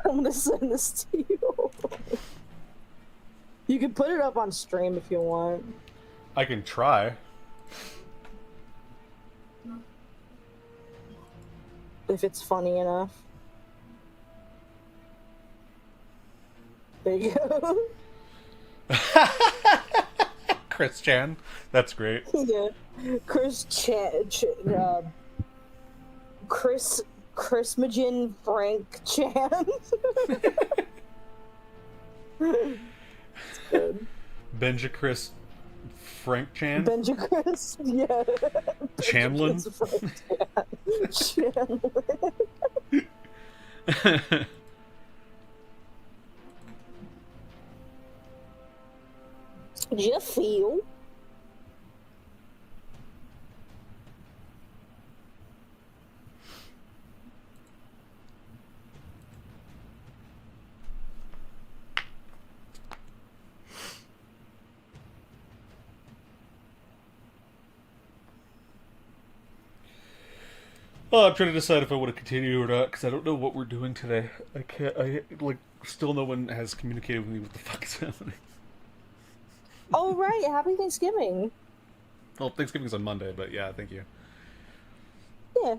I'm gonna send this to you. You can put it up on stream if you want. I can try. If it's funny enough. There you go. Chris Chan. That's great. Yeah. Christmagen Frank Chan. It's good. Benja Chris Frank Chan? Benja Chris, yeah. Chanlin? Chanlin. Do you feel? Oh, I'm trying to decide if I want to continue or not, because I don't know what we're doing today. Still no one has communicated with me what the fuck is happening. Oh, right. Happy Thanksgiving. Well, Thanksgiving's on Monday, but yeah, thank you. Yeah.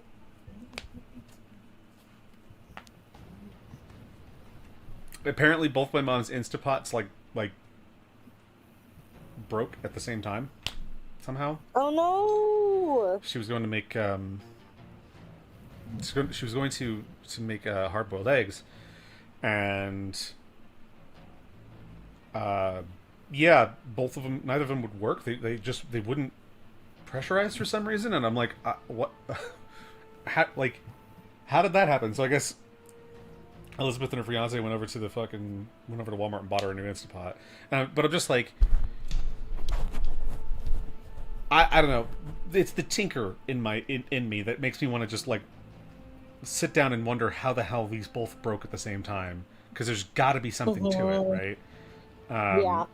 Apparently, both my mom's Instapots, like, broke at the same time, somehow. Oh, no. She was going to make, she was going to make hard-boiled eggs, and yeah, both of them, neither of them would work. They wouldn't pressurize for some reason, and I'm like, what? How did that happen? So I guess Elizabeth and her fiance went over to Walmart and bought her a new Instapot. But I'm just like, I don't know. It's the tinker in me that makes me want to just like sit down and wonder how the hell these both broke at the same time, because there's got to be something to it, right? Yeah.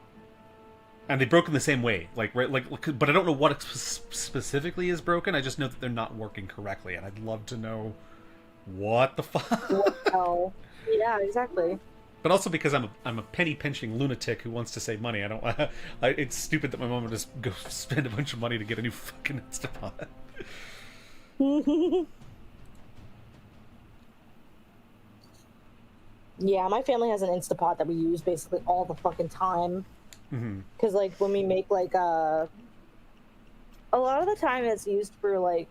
And they broke in the same way, but I don't know what specifically is broken. I just know that they're not working correctly, and I'd love to know what the fuck. Oh, yeah, exactly. But also because I'm a penny pinching lunatic who wants to save money. I don't. It's stupid that my mom would just go spend a bunch of money to get a new fucking Instapot. Yeah, my family has an Instapot that we use basically all the fucking time. Because, like, when we make, like, a lot of the time it's used for, like,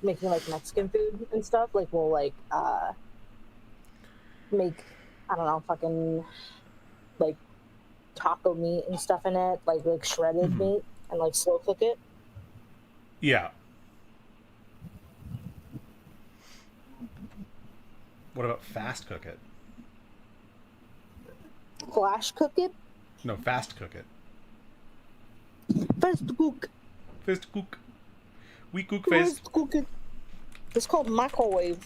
making, like, Mexican food and stuff. Like, we'll, like, make, I don't know, fucking, like, taco meat and stuff in it. Like shredded meat and, like, slow cook it. Yeah. What about fast cook it? Flash cook it? No, fast cook it. Fast cook. Fast cook. We cook fast. Fast cook it. It's called microwave.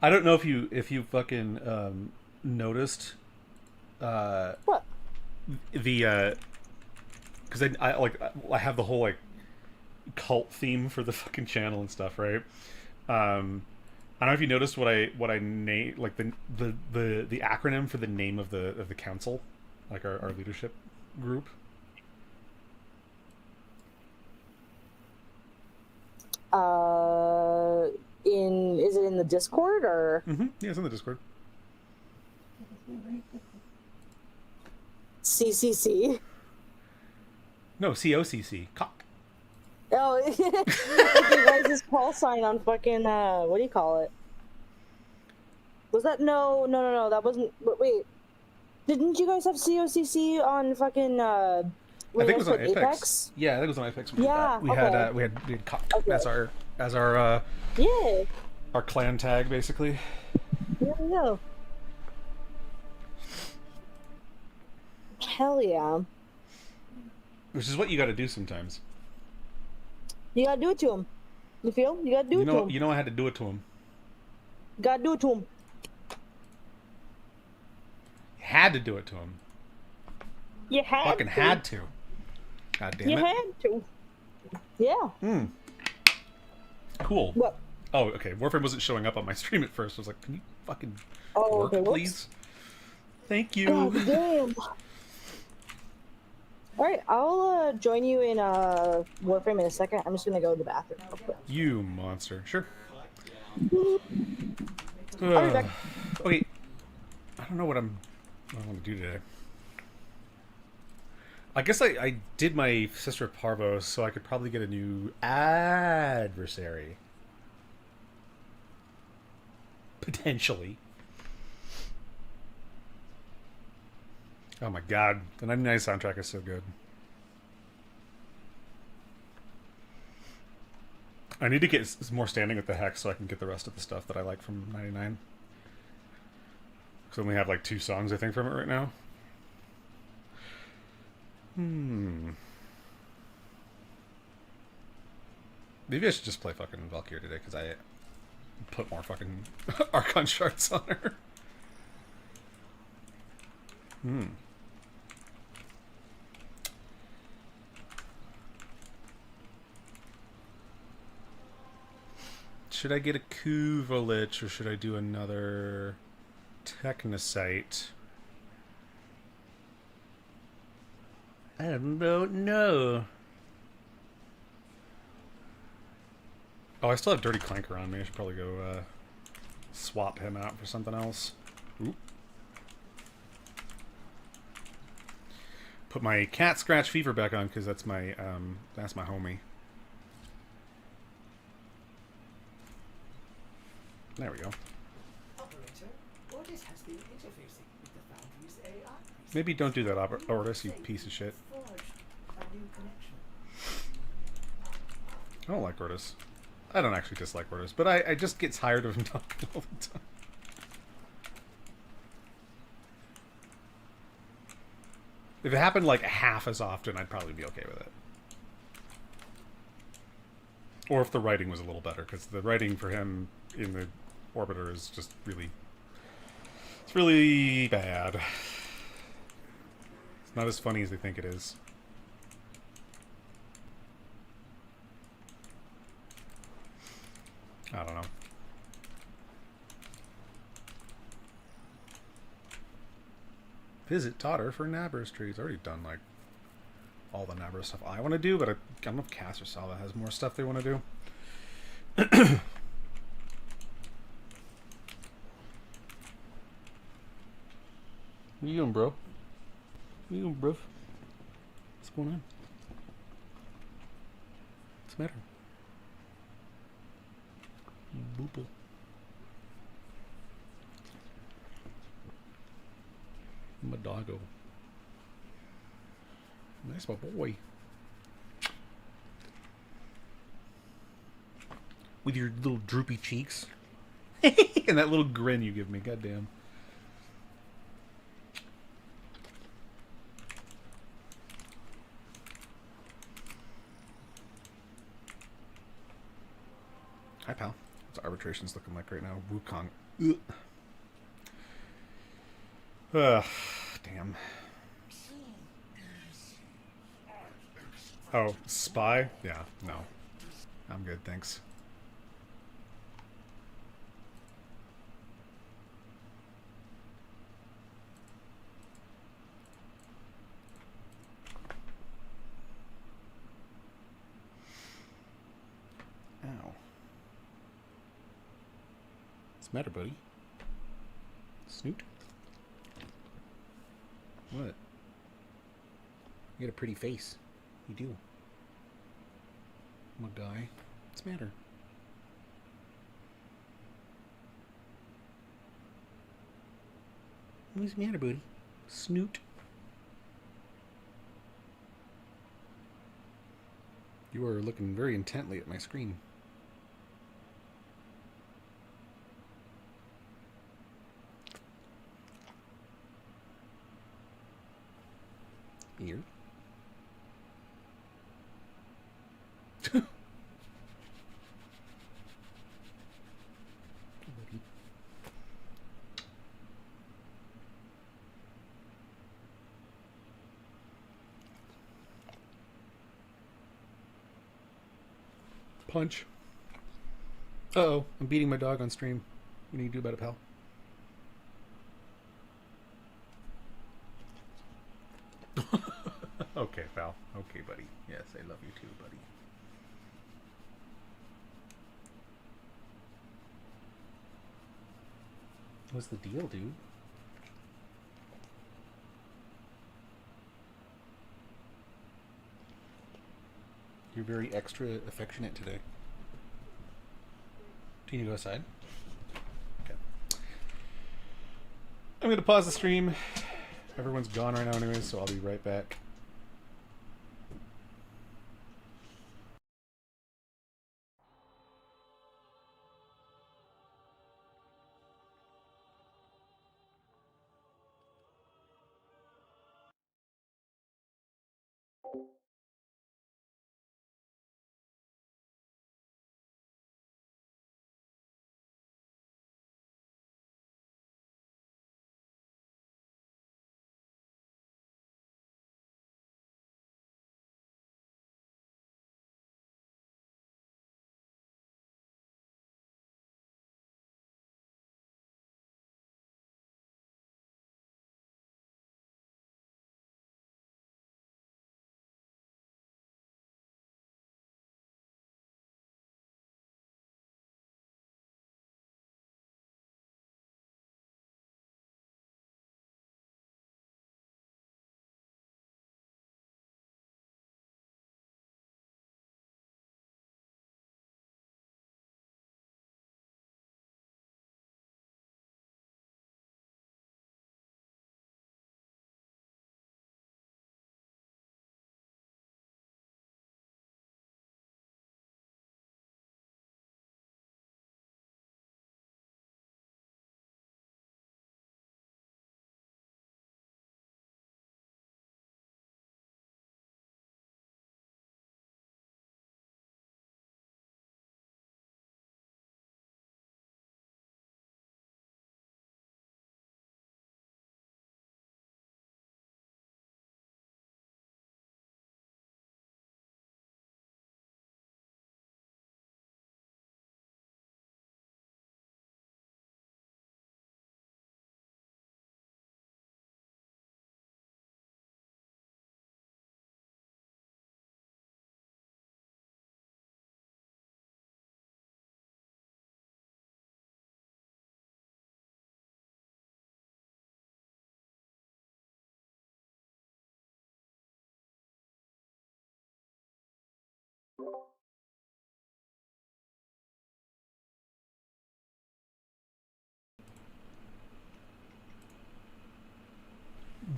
I don't know if you fucking noticed What? the because I like I have the whole like cult theme for the fucking channel and stuff, right? I don't know if you noticed what I name like the acronym for the name of the council, like our leadership group. Is it in the Discord or Mm-hmm. Yeah, it's in the Discord. CCC? No, COCC. Cock. Oh, like your guys' call sign on fucking what do you call it? Was that no? That wasn't. Wait, didn't you guys have COCC on fucking I when think you it guys was on played Apex. Apex? Yeah, I think it was on Apex. Yeah, We had we had Cock Okay. as Yeah, our clan tag basically. there we go. Hell yeah! Which is what you got to do sometimes. You gotta do it to him. You feel? You gotta do it to him. You know I had to do it to him. You gotta do it to him. Had to do it to him. You had Fucking to. had to. God damn You it. had to. Yeah. Cool. What? Oh, okay. Warframe wasn't showing up on my stream at first. I was like, can you fucking Oh, work, okay. Whoops. please? Thank you. God damn. All right, I'll join you in Warframe in a second. I'm just gonna go to the bathroom real quick. You monster. Sure. I'll be back. Okay. I don't know what I want to do today. I guess I did my Sister Parvos so I could probably get a new adversary. Potentially. Oh my god, the 99 soundtrack is so good. I need to get more standing with the Hex so I can get the rest of the stuff that I like from 99. Because I only have like 2 songs, I think, from it right now. Maybe I should just play fucking Valkyrie today because I put more fucking Archon shards on her. Should I get a Kuvalich or should I do another Technosite? I don't know. Oh, I still have Dirty Clanker on me. I should probably go swap him out for something else. Oop. Put my Cat Scratch Fever back on because that's my homie. There we go. Operator, Ordis has been interfacing with the Foundry's AI. Maybe don't do that, Ortis, you piece of shit. Forged a new connection. I don't like Ortis. I don't actually dislike Ortis, but I just get tired of him talking all the time. If it happened like half as often, I'd probably be okay with it. Or if the writing was a little better, because the writing for him in the Orbiter is just really... It's really bad. It's not as funny as they think it is. I don't know. Visit Totter for Nabbers trees. Already done like all the Nabber stuff I want to do, but I don't know if Cass or Salva has more stuff they want to do. What you doing, bro? What you doing, bro? What's going on? What's the matter? Boople. My doggo. That's my boy. With your little droopy cheeks. And that little grin you give me, goddamn. Hi, pal. What's arbitrations looking like right now? Wukong. Ugh. Ugh, damn. Oh, spy? Yeah, no. I'm good, thanks. Ow. What's the matter, buddy? Snoot? What? You got a pretty face. You do. I'm a guy. What's the matter? What's the matter, buddy? Snoot. You are looking very intently at my screen. Ear. Punch. Uh-oh, I'm beating my dog on stream. What do you do about it, pal? Okay, pal. Okay, buddy. Yes, I love you too, buddy. What's the deal, dude? You're very extra affectionate today. Do you need to go outside? Okay. I'm going to pause the stream. Everyone's gone right now anyways, so I'll be right back.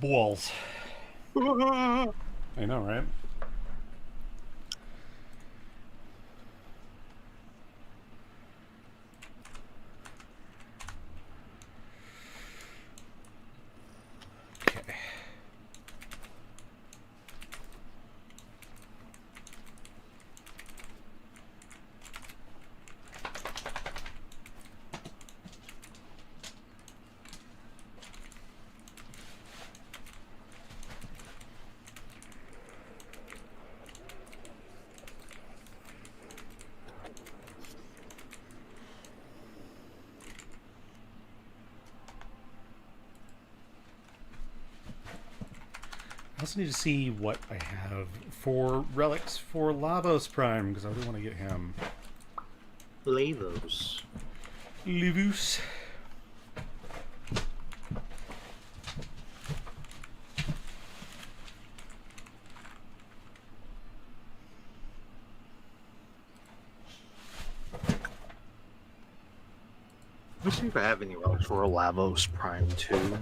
Balls. I know, right? Okay. I also need to see what I have for relics for Lavos Prime, because I really want to get him. Lavos. Livus. Let's see if I have any relics for Lavos Prime 2.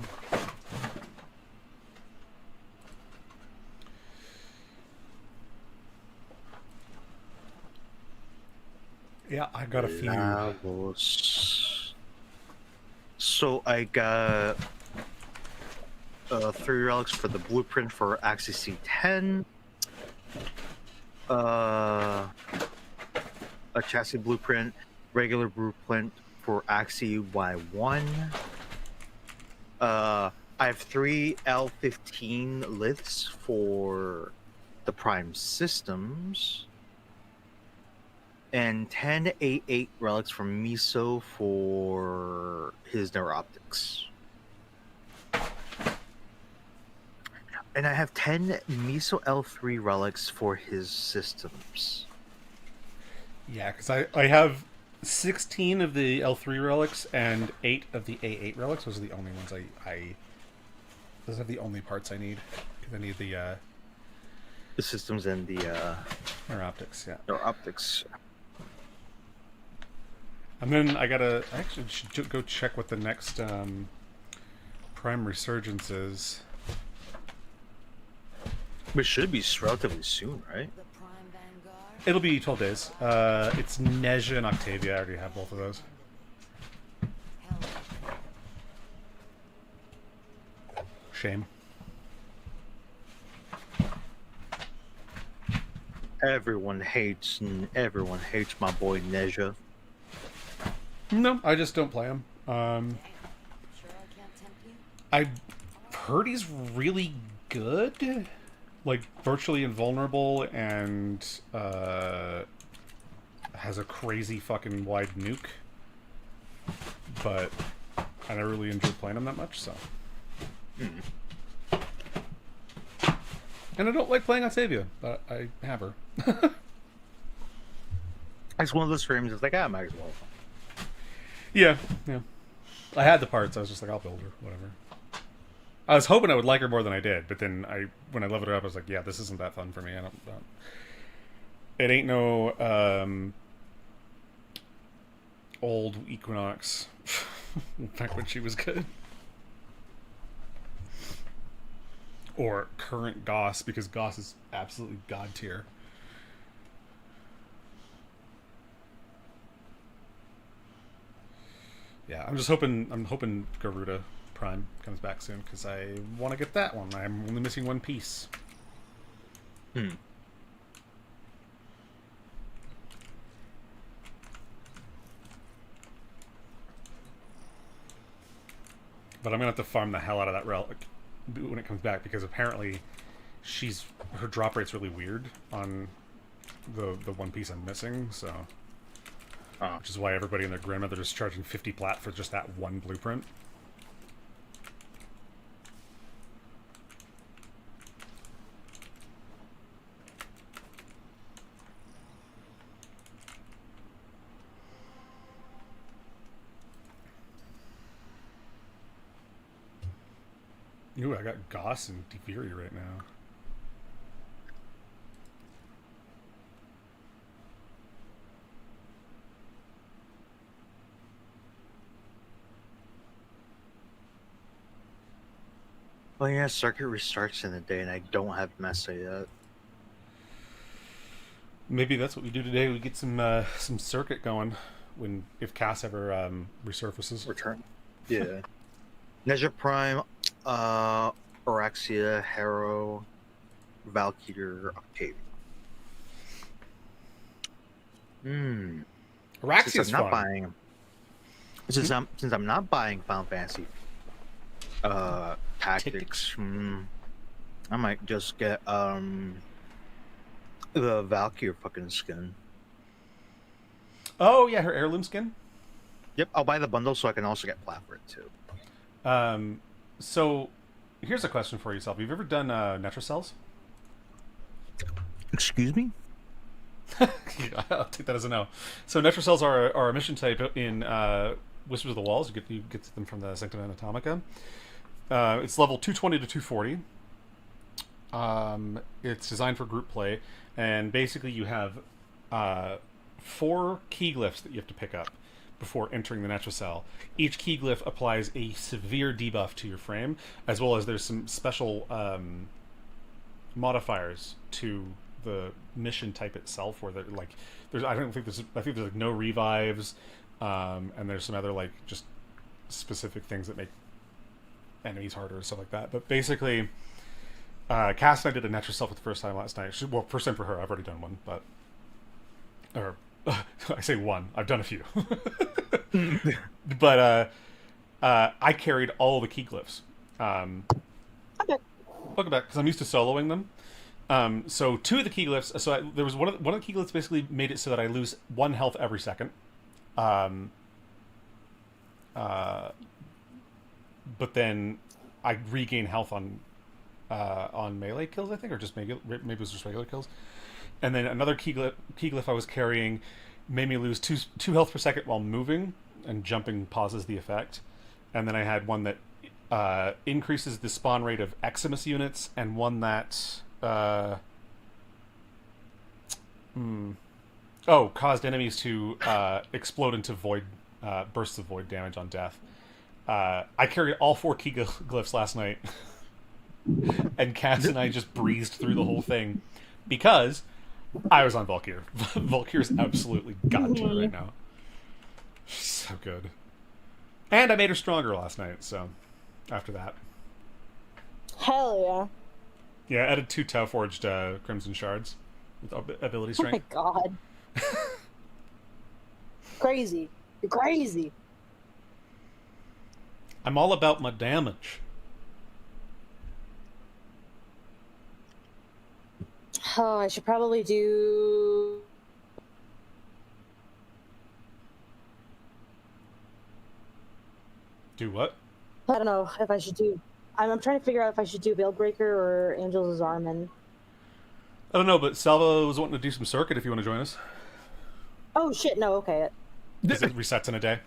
Yeah, I got a few. Lavos. So I got 3 relics for the blueprint for Axis C10. A chassis blueprint, regular blueprint for Axie Y1. I have 3 L15 liths for the Prime systems. And 10 A8 relics from Miso for his neuroptics. And I have 10 Miso L3 relics for his systems. Yeah, because I have 16 of the L3 relics and 8 of the A8 relics. Those are the only ones those are the only parts I need. Because I need the systems and the neuroptics, yeah. neuroptics. And then I actually should go check what the next Prime Resurgence is. Which should be relatively soon, right? The Prime Vanguard. It'll be 12 days. It's Nezha and Octavia. I already have both of those. Hell, Shame. Everyone hates my boy Nezha. No, I just don't play him. sure I can't tempt you? I've heard he's really good. Like, virtually invulnerable and has a crazy fucking wide nuke. But I never really enjoyed playing him that much, so. And I don't like playing Octavia, but I have her. It's one of those frames. It's like, I might as well. Yeah. I had the parts. I was just like, I'll build her, whatever. I was hoping I would like her more than I did, but then when I leveled her up, I was like, yeah, this isn't that fun for me. I don't. It ain't no old Equinox. Back when she was good. Or current Goss, because Goss is absolutely god tier. Yeah, I'm hoping Garuda Prime comes back soon, because I want to get that one. I'm only missing one piece. But I'm gonna have to farm the hell out of that relic when it comes back, because apparently her drop rate's really weird on the one piece I'm missing, so which is why everybody and their grandmother is charging 50 plat for just that one blueprint. Ooh, I got Goss and Fury right now. Well, yeah, circuit restarts in a day, and I don't have Mesa yet. Maybe that's what we do today. We get some circuit going if Cass ever resurfaces. Return. Yeah. Nezha Prime, Oraxia, Harrow, Valkyrie, Octavia. Araxia's fun. Buying. Since I'm not buying Final Fantasy Tactics, I might just get the Valkyrie fucking skin. Oh yeah, her heirloom skin. Yep, I'll buy the bundle so I can also get plat for it too. So here's a question for yourself. Have you ever done Netrocells? Excuse me? I'll take that as a no. So Netrocells are a mission type in Whispers of the Walls. You get them from the Sanctum Anatomica. It's level 220 to 240. It's designed for group play, and basically you have 4 key glyphs that you have to pick up before entering the Netrocell. Each key glyph applies a severe debuff to your frame, as well as there's some special modifiers to the mission type itself, where I think there's like no revives, and there's some other like just specific things that make enemies harder and stuff like that. But basically, Cass and I did a Netrocell for the first time last night. Well, first time for her. I've already done one, but I say one. I've done a few. But I carried all the key glyphs. Okay. Welcome back, because I'm used to soloing them. So 2 of the key glyphs. So there was one of the key glyphs basically made it so that I lose 1 health every second. But then I regain health on melee kills, I think, or just maybe it was just regular kills. And then another key glyph I was carrying made me lose 2 health per second while moving, and jumping pauses the effect. And then I had one that increases the spawn rate of Eximus units, and one that caused enemies to explode into void bursts of void damage on death. I carried all 4 key glyphs last night, and Cass and I just breezed through the whole thing because I was on Valkyr. Valkyr's absolutely god tier right now. So good. And I made her stronger last night, so after that. Hell yeah. Yeah, I added 2 Tau Forged Crimson Shards with ability Oh my strength. god. Crazy. You're crazy. I'm all about my damage. Oh, I should probably do... Do what? I don't know if I should do... I'm trying to figure out if I should do Veilbreaker or Angel's Armin. I don't know, but Salva was wanting to do some circuit if you want to join us. Oh shit, no, okay. Because it resets in a day.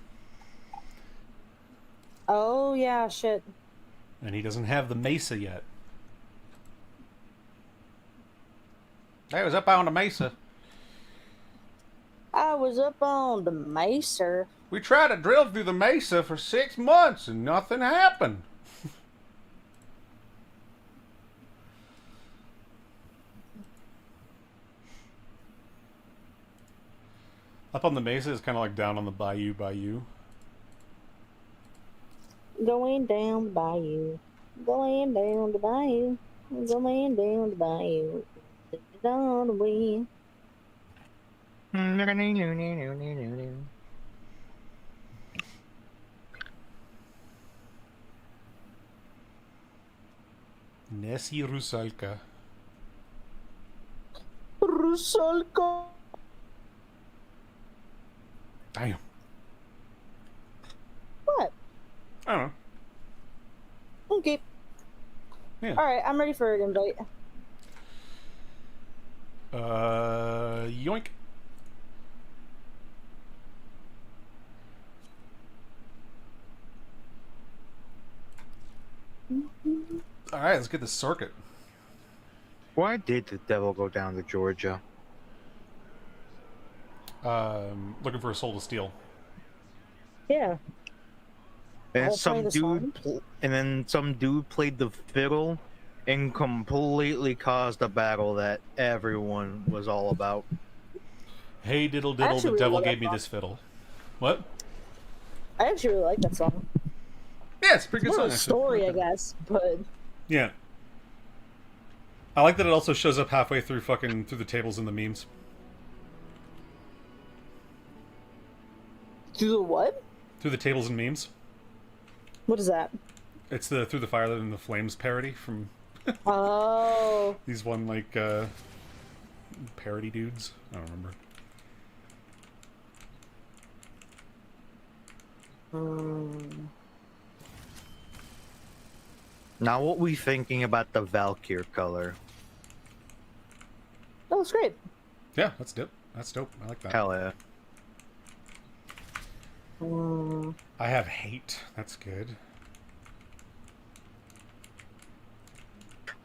Oh yeah, shit. And he doesn't have the Mesa yet. I was up on the Mesa. I was up on the Mesa. We tried to drill through the Mesa for 6 months and nothing happened. Up on the Mesa is kind of like down on the bayou. Going down the bayou. Going down the bayou. Going down the bayou. On the wind. Nessie Rusalka. Rusalka. Damn. What? I don't know. Okay. Yeah. Alright, I'm ready for an invite. Yoink. Alright, let's get the circuit. Why did the devil go down to Georgia? Looking for a soul to steal. Yeah. And I'll play the song. and then some dude played the fiddle and completely caused a battle that everyone was all about. Hey diddle I diddle, actually the really devil like gave that me song. this fiddle. What? I actually really like that song. Yeah, it's a pretty It's good more song. of a actually. story, I guess, but Yeah. I like that it also shows up halfway through through the tables and the memes. through the what? Through the tables and memes. What is that? It's the Through the Fire and the Flames parody from Oh. these one parody dudes. I don't remember. Now, what we thinking about the Valkyr color? That looks great. Yeah, that's dope. That's dope. I like that. Hell yeah. I have hate. That's good.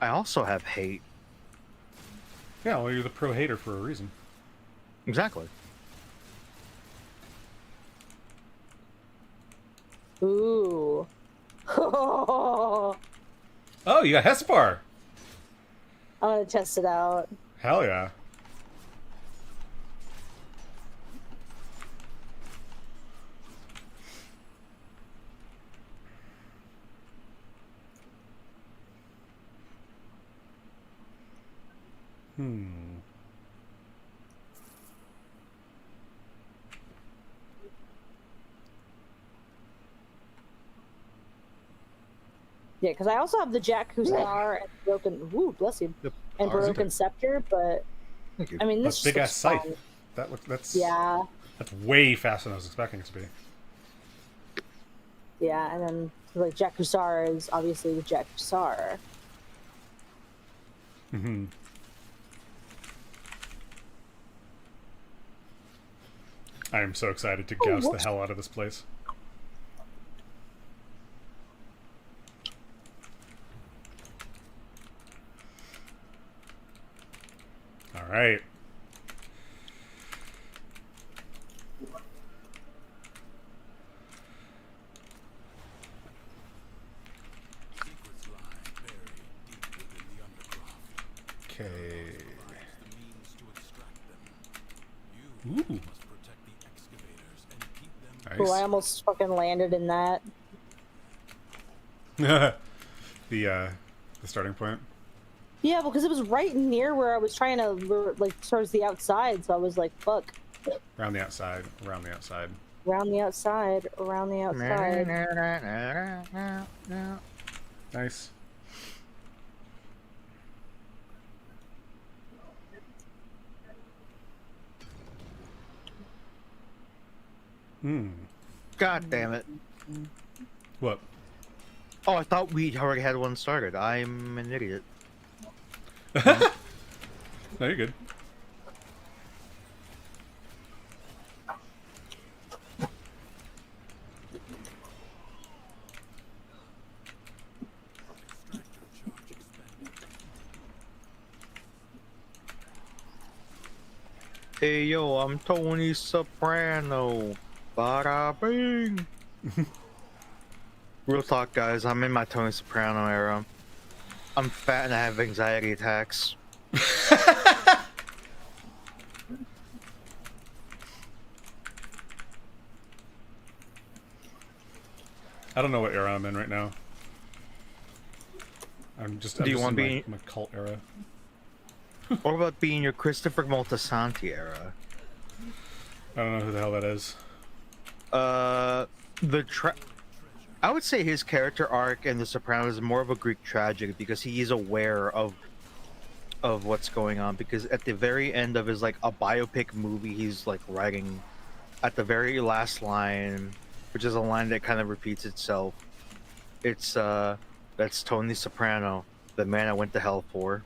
I also have hate. Yeah, well, you're the pro hater for a reason. Exactly. Ooh. I'm Oh, you got Hespar. gonna test it out. Hell yeah. Yeah, because I also have the Jack Hussar and broken. Ooh, bless you. Yep. And Oh, broken scepter, but Thank you. I mean, That's this big ass just looks scythe. fun. That's Yeah, That's way faster than I was expecting it to be. yeah, and then like Jack Hussar is obviously the Jack Hussar. Mm-hmm. I am so excited to gouse the whoops. hell out of this place. All right. Secrets lie buried deep within the underground. Okay. Finds the means to extract them. You Ooh. must protect the excavators and keep them Nice. Cool, I almost fucking landed in that. The starting point. Yeah, because it was right near where I was trying to like towards the outside, so I was like, fuck. Around the outside. Around the outside. Around the outside, around the outside. Nice. Hmm. God damn it. What? Oh, I thought we already had one started. I'm an idiot. No, you're good. Hey yo, I'm Tony Soprano. Bada bing. Real talk, guys. I'm in my Tony Soprano era. I'm fat and I have anxiety attacks. I don't know what era I'm in right now. I'm just Do you want wanna to be- my cult era. What about being your Christopher Moltisanti era? I don't know who the hell that is. I would say his character arc in The Sopranos is more of a Greek tragedy because he is aware of what's going on. Because at the very end of his like a biopic movie, he's like writing at the very last line, which is a line that kind of repeats itself. It's that's Tony Soprano, the man I went to hell for.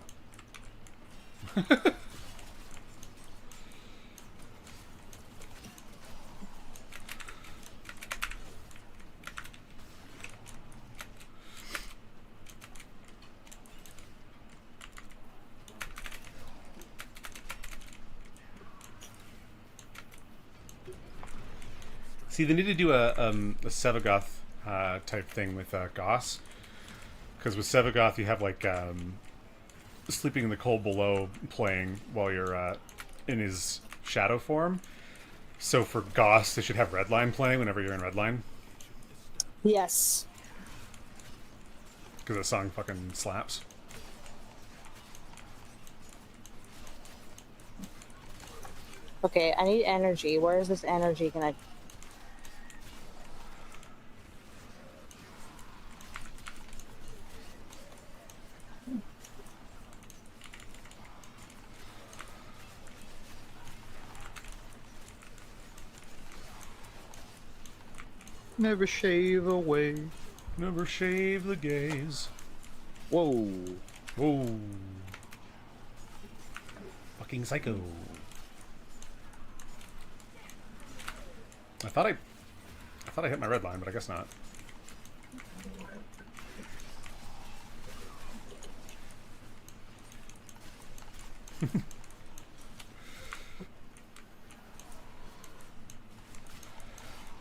See, they need to do a Sevagoth type thing with Goss, because with Sevagoth you have like Sleeping in the Cold Below playing while you're in his shadow form. So for Goss, they should have Redline playing whenever you're in Redline, Yes. because that song fucking slaps. Okay, I need energy. Where is this energy? Can I? Never shave away. Never shave the gaze. Whoa. Whoa. Fucking psycho. I thought I hit my red line, but I guess not.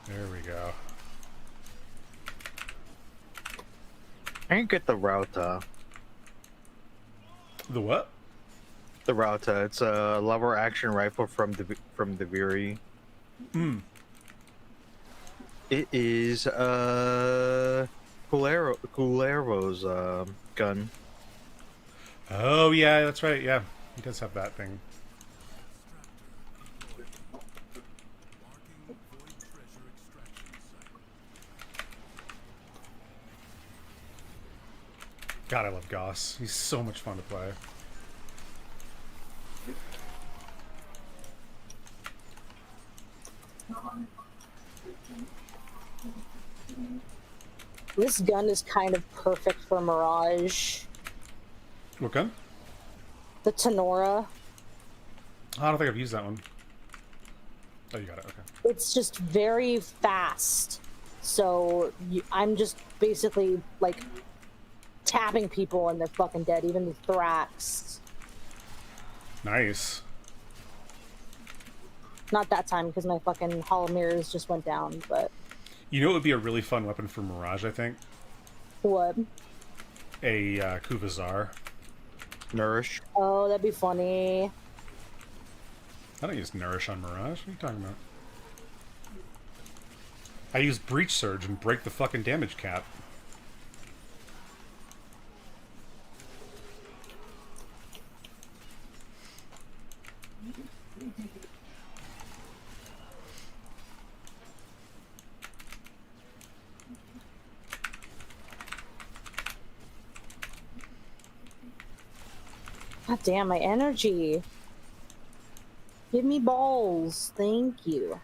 There we go. I can get the Rauta. The what? The Rauta. It's a lever action rifle from the Viri. Hmm. It is Culero's gun. Oh yeah, that's right. Yeah, he does have that thing. Marking void treasure extraction site. God, I love Goss. He's so much fun to play. This gun is kind of perfect for Mirage. What gun? The Tenora. I don't think I've used that one. Oh, you got it. Okay. It's just very fast. So I'm just basically like tapping people and they're fucking dead, even the Thrax. Nice. Not that time because my fucking Hall of Mirrors just went down, but You know, it would be a really fun weapon for Mirage. I think what? a Kuvazar. Nourish. Oh, that'd be funny. I don't use Nourish on Mirage. What are you talking about? I use Breach Surge and break the fucking damage cap. God damn, my energy. Give me balls. Thank you.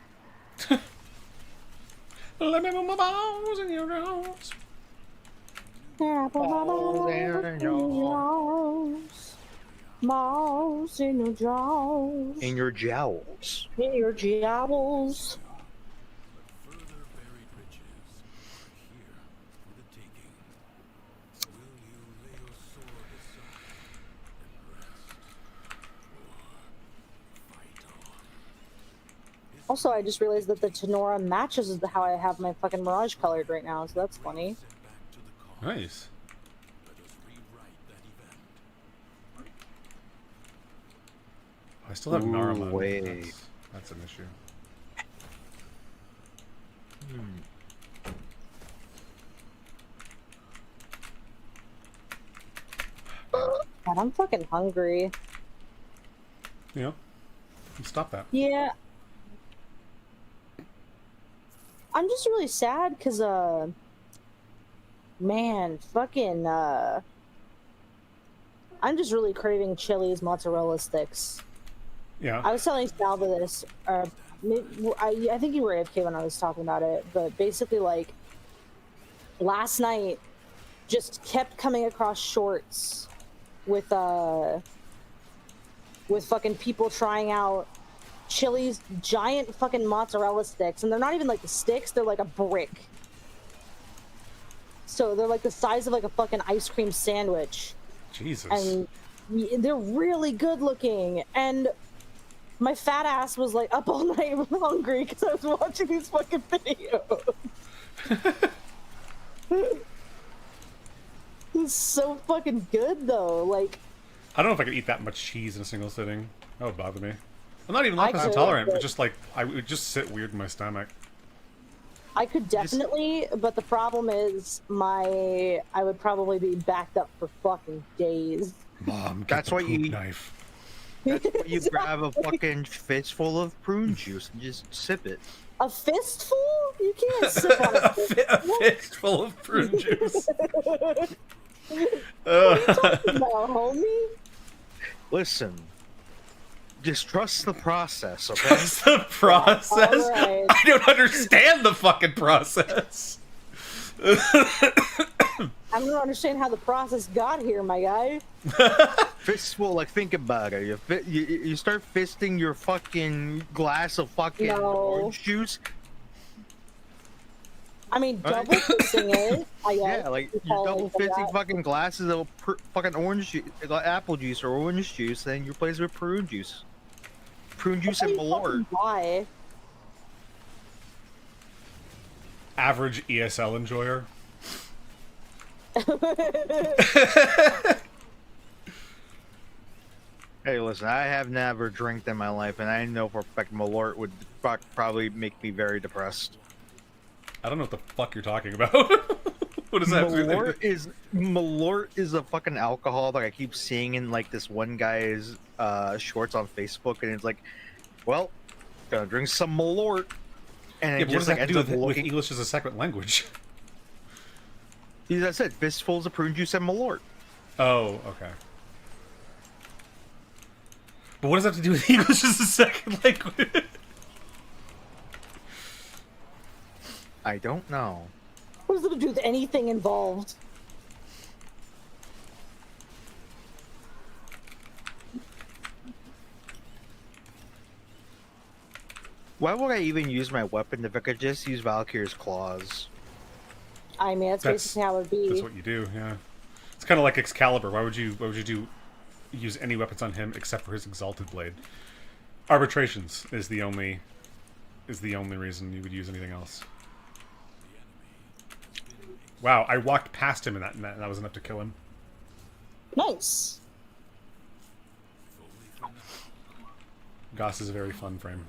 Let me move my balls in your nose. Balls in your jaws. In your jowls. In your jowls. Further buried riches are here for the taking. Will you lay your sword aside and rest, or fight on? Also, I just realized that the Tenora matches with how I have my fucking Mirage colored right now, so that's funny. Sent back to the cause. Nice. Let us rewrite that event. I still have Ooh, Narma. wait. That's an issue. God, I'm fucking hungry. You know, stop that. Yeah. I'm just really sad because, man, fucking, I'm just really craving Chili's mozzarella sticks. Yeah. I was telling Salva this, I think you were AFK when I was talking about it, but basically, like, last night, just kept coming across shorts with fucking people trying out Chili's giant fucking mozzarella sticks, and they're not even like the sticks, they're like a brick. So they're like the size of like a fucking ice cream sandwich. Jesus. And they're really good looking, and my fat ass was like up all night hungry because I was watching these fucking videos. It's so fucking good though. Like, I don't know if I could eat that much cheese in a single sitting. That would bother me. I'm not even lactose could, intolerant, but but- just like I would just sit weird in my stomach. I could definitely, but the problem is I would probably be backed up for fucking days. Mom, get That's the why poop you- knife. You grab a fucking fistful of prune juice and just sip it. A fistful? You can't sip on a fistful. A fistful of prune juice. What are you talking about, homie? Listen, just trust the process, okay? That's the process. Alright. I don't understand the fucking process. I don't understand how the process got here, my guy. Fistful, like, think about it. You start fisting your fucking glass of fucking No. orange juice. I mean, Right. double fixing it. I guess. Yeah, like you you're call it double like fisting that. fucking glasses of fucking orange juice, apple juice or orange juice, then you replace it with prune juice. Prune juice and Malort. Why? Average ESL enjoyer. Hey, listen, I have never drank in my life, and I know for a fact Malort would probably make me very depressed. I don't know what the fuck you're talking about. What does that have to do with anything? Malort is a fucking alcohol that I keep seeing in like this one guy's shorts on Facebook, and it's like, well, gonna drink some Malort, and Yeah, it but what just does like that have to ends do up with looking. English as a second language? As I said, fistfuls of prune juice and Malort. Oh, okay. But what does that have to do with English as a second language? I don't know. What does it do with anything involved? Why would I even use my weapon if I could just use Valkyrie's claws? I mean, that's basically how it would be. That's what you do, yeah. It's kind of like Excalibur. Why would you use any weapons on him except for his exalted blade? Arbitrations is the only reason you would use anything else. Wow, I walked past him and that was enough to kill him. Nice. Goss is a very fun frame.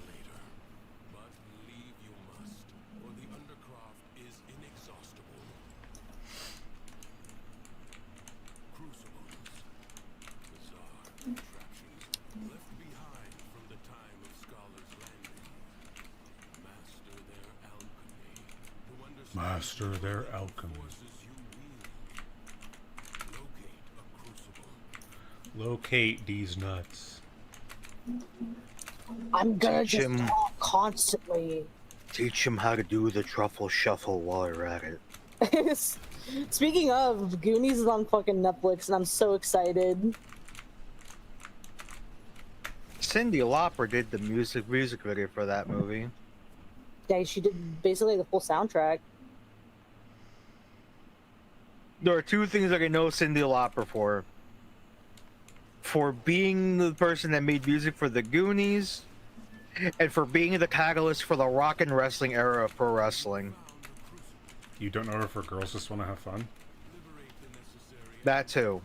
But leave you must, or the Undercroft is inexhaustible. Crucibles, bizarre contraptions left behind from the time of Scholar's Landing. Master their alchemy. To understand Master their alchemy. forces you wield. Locate a crucible. Locate these nuts. I'm gonna Teach just him. talk constantly. Teach him how to do the truffle shuffle while you're at it. Speaking of, Goonies is on fucking Netflix, and I'm so excited. Cyndi Lauper did the music video for that movie. Yeah, she did basically the full soundtrack. There are two things I can know Cyndi Lauper for. For being the person that made music for the Goonies, and for being the catalyst for the rock and wrestling era of pro wrestling. You don't know her for girls just want to have fun? That too.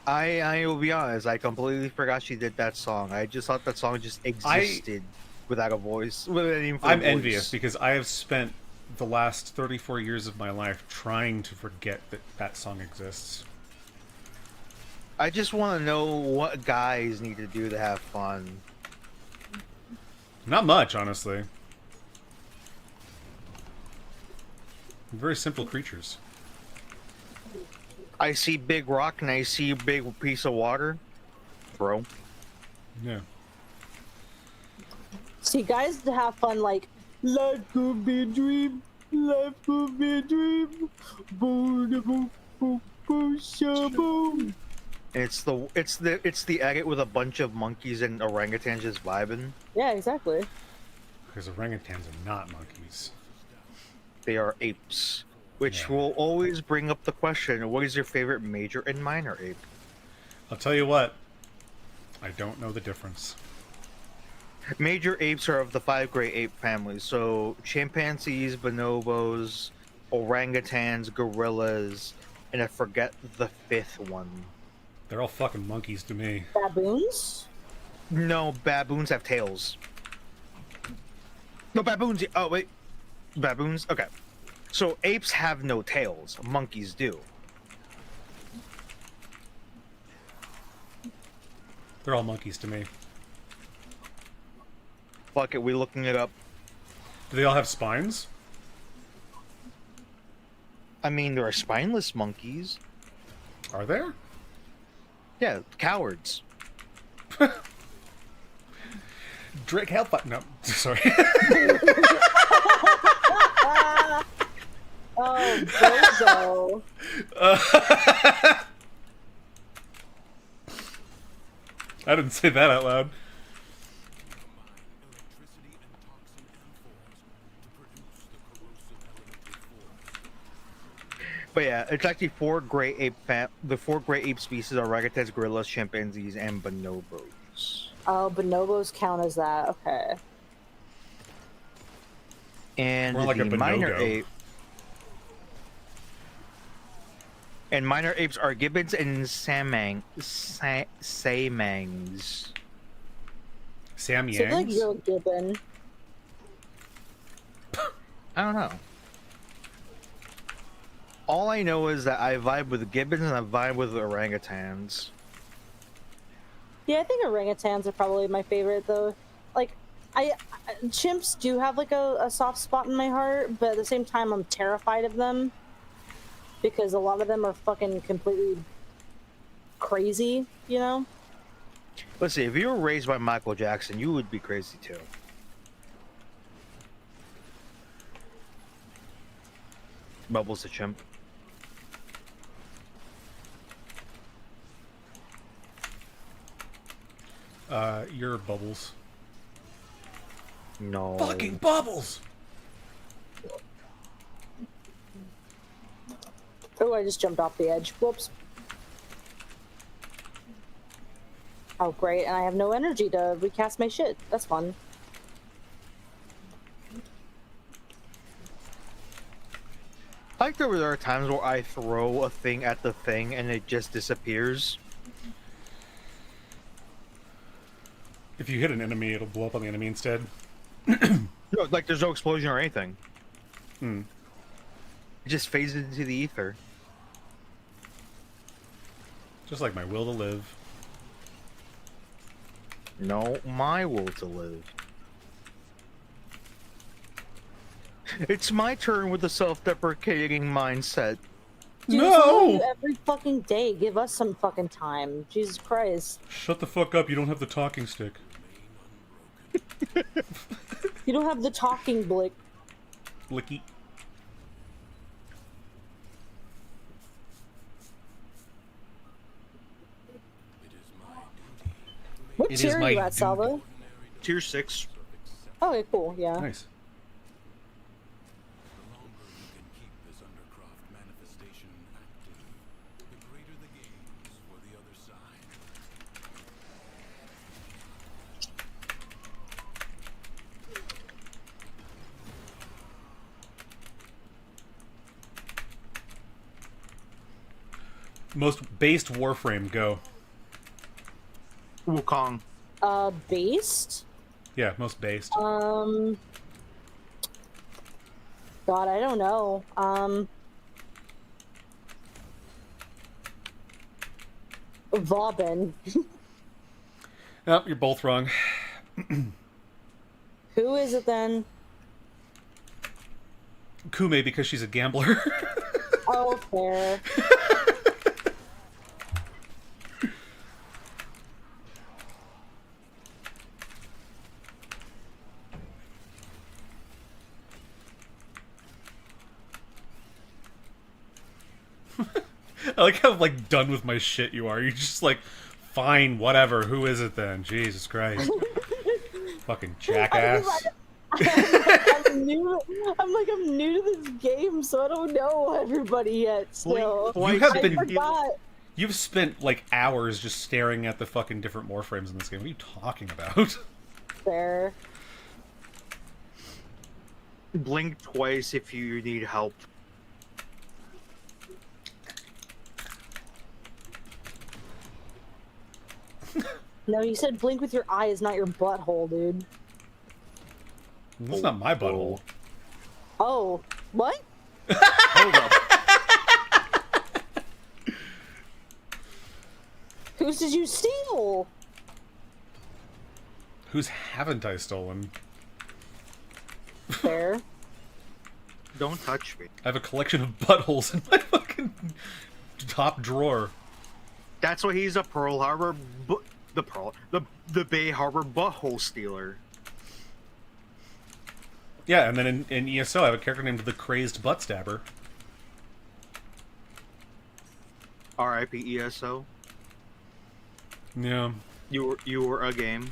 I will be honest, I completely forgot she did that song. I just thought that song just existed without a voice. With any I'm voice. envious because I have spent the last 34 years of my life trying to forget that that song exists. I just want to know what guys need to do to have fun. Not much, honestly. Very simple creatures. I see big rock and I see big piece of water. Bro. Yeah. See, guys to have fun, like, life could be a dream, life could be a dream. Boom, boom, boom, boom, shaboom. It's the edit with a bunch of monkeys and orangutans just vibing. Yeah, exactly. Because orangutans are not monkeys. They are apes. Which Yeah. will always bring up the question, what is your favorite major and minor ape? I'll tell you what. I don't know the difference. Major apes are of the 5 great ape families. So chimpanzees, bonobos, orangutans, gorillas, and I forget the 5th one. They're all fucking monkeys to me. Baboons? No, baboons have tails. No, baboons. Oh, wait. Baboons? Okay. So apes have no tails. Monkeys do. They're all monkeys to me. Fuck it, we looking it up. Do they all have spines? I mean, there are spineless monkeys. Are there? Yeah, cowards. Drake help. No, sorry. Oh, Bozo. I didn't say that out loud. electricity and toxin amphores to produce the corrosive elemental force. But yeah, it's actually the four gray ape species are orangutans, gorillas, chimpanzees, and bonobos. Oh, bonobos count as that. Okay. And More like a the minor bonobo. ape. And minor apes are gibbons and samangs. Sam So like Yangs? real gibbon. I don't know. All I know is that I vibe with gibbons and I vibe with orangutans. Yeah, I think orangutans are probably my favorite though. Like, chimps do have like a soft spot in my heart, but at the same time, I'm terrified of them because a lot of them are fucking completely crazy. You know? Let's see, if you were raised by Michael Jackson, you would be crazy too. Bubbles the chimp. You're Bubbles. No. Fucking Bubbles! Oh, I just jumped off the edge. Whoops. Oh, great, and I have no energy to recast my shit. That's fun. I like there are times where I throw a thing at the thing and it just disappears. If you hit an enemy, it'll blow up on the enemy instead. No, like there's no explosion or anything. Hmm. It just fades into the ether. Just like my will to live. No, my will to live. It's my turn with the self-deprecating mindset. Dude, No! it's literally you every fucking day. Give us some fucking time. Jesus Christ. Shut the fuck up, you don't have the talking stick. You don't have the talking blick. Licky. It is my duty What It is tier are my you at, duty. Salvo? Tier 6. Okay, cool, yeah. Nice. The longer you can keep this undercroft manifestation active, the greater the gains for the other side. Most based Warframe, go. Wukong. Based? Yeah, most based. God, I don't know. Vauban. Nope, you're both wrong. Who is it then? Kume, because she's a gambler. Oh, fair. I like how like done with my shit you are. You're just like, fine, whatever. Who is it then? Jesus Christ. Fucking jackass. I'm new to this game, so I don't know everybody yet. Still, You have been. forgot. You've spent like hours just staring at the fucking different Warframes in this game. What are you talking about? Fair. Blink twice if you need help. No, you said blink with your eyes, not your butthole, dude. That's not my butthole. Oh, what? Hold up. Whose did you steal? Whose haven't I stolen? Fair. Don't touch me. I have a collection of buttholes in my fucking top drawer. That's why he's a Pearl Harbor, the Bay Harbor butthole stealer. Yeah, and then in ESO I have a character named the Crazed Butt Stabber. R.I.P. ESO. Yeah. You were a game.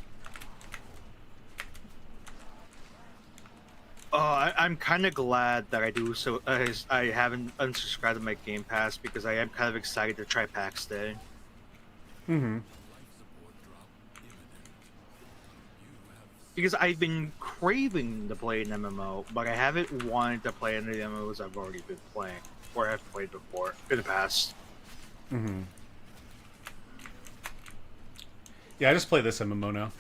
I'm kind of glad that I do so. I haven't unsubscribed to my Game Pass because I am kind of excited to try PAX Day. Mm-hmm. Because I've been craving to play an MMO, but I haven't wanted to play any of the MMOs I've already been playing, or have played before in the past. Mm-hmm. Yeah, I just play this MMO now.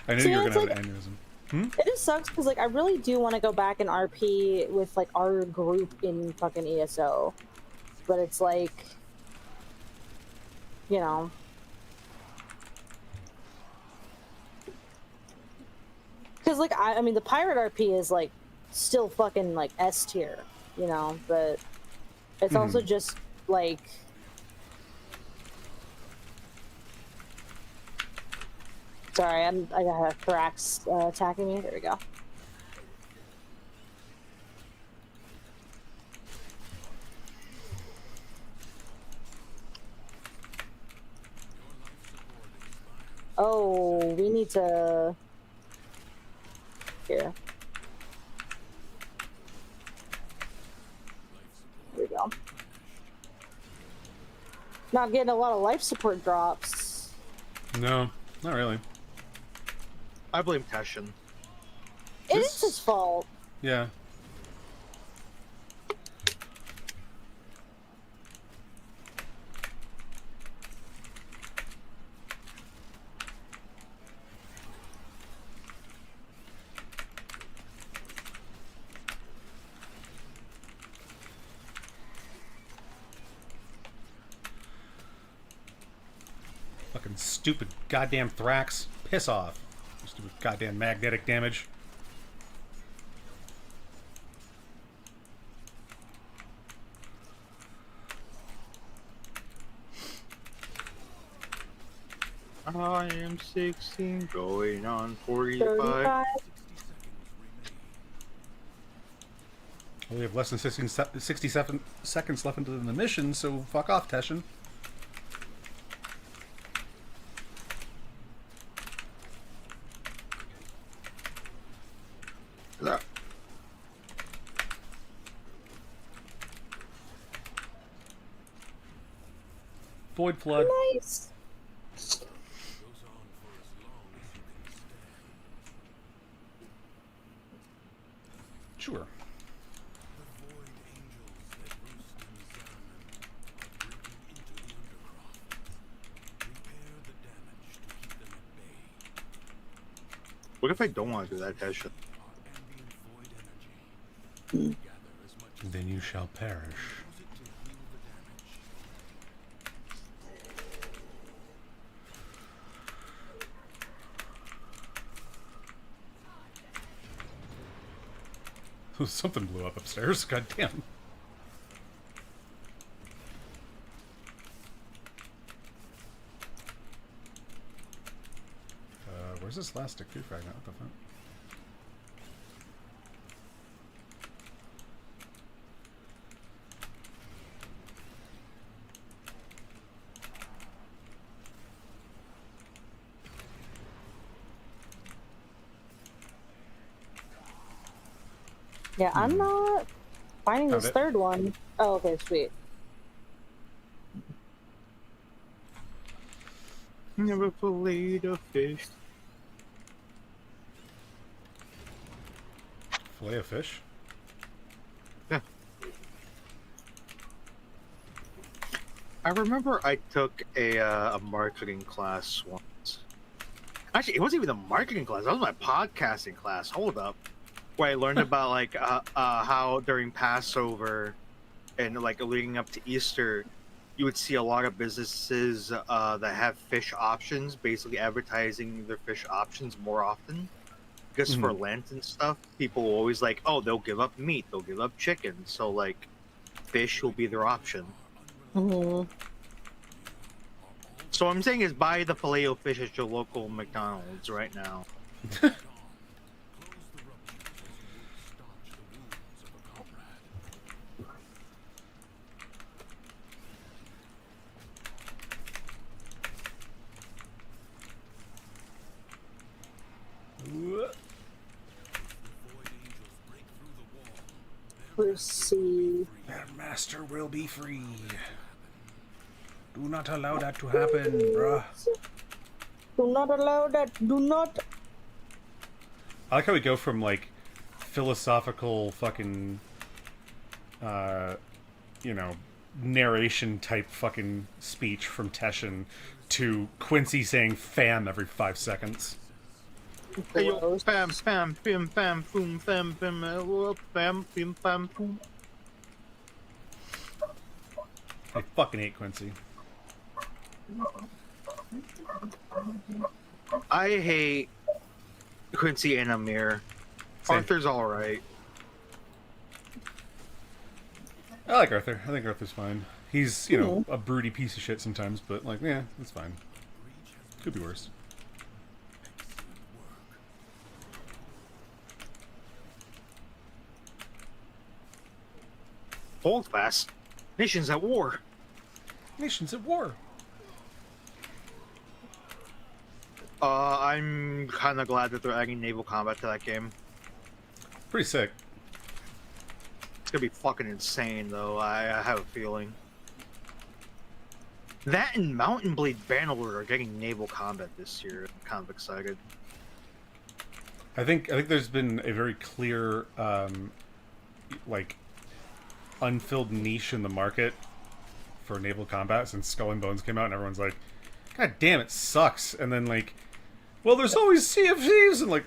I knew See, you were it's gonna have like- an aneurysm. Hmm? It just sucks because like I really do want to go back and RP with like our group in fucking ESO, but it's like, you know, because like I mean the pirate RP is like still fucking like S tier, you know, but it's also just like. Sorry, I got a Thrax attacking me. There we go. Oh, we need to... Here. There we go. Not getting a lot of life support drops. No, not really. I blame Teshin. It is his fault. Yeah. Fucking stupid goddamn Thrax. Piss off. Stupid goddamn magnetic damage. I am 16, going on 45. 35. Well, we have less than 67 seconds left into the mission, so fuck off, Teshin. Void Flood. Nice. Sure. What if I don't want to do that, Teshin? Then you shall perish. Something blew up upstairs. God damn. Where's this last stick fragment? What the fuck? Yeah, I'm not finding Found this it. third one. Oh, okay, sweet. Never filleted a fish. Fillet of fish? Yeah. I remember I took a marketing class once. Actually, it wasn't even a marketing class. That was my podcasting class. Hold up. Where I learned about like how during Passover and like leading up to Easter, you would see a lot of businesses that have fish options, basically advertising their fish options more often. Because for Lent and stuff, people will always like, oh, they'll give up meat, they'll give up chicken, so like, fish will be their option. Mm-hmm. So what I'm saying is buy the filet-o-fish at your local McDonald's right now. see. Their master will be free. Do not allow that to happen, bruh. Do not allow that. Do not. I like how we go from, like, philosophical fucking, you know, narration type fucking speech from Teshin to Quincy saying fam every 5 seconds. Hey, yo, Gross. bam, bam, bim, bam, boom, bam, bam, bam, bim, bam, boom. I fucking hate Quincy. I hate Quincy and Amir. Same. Arthur's alright. I like Arthur. I think Arthur's fine. He's, you know, a broody piece of shit sometimes, but, like, yeah, it's fine. Could be worse. Hold fast. Nations at war. Nations at war. I'm kind of glad that they're adding naval combat to that game. Pretty sick. It's gonna be fucking insane, though. I have a feeling. That and Mountain Blade Bannerlord are getting naval combat this year. I'm kind of excited. I think there's been a very clear, like, unfilled niche in the market for naval combat since Skull and Bones came out, and everyone's like, God damn, it sucks. And then, like, well, there's always CFCs, and, like,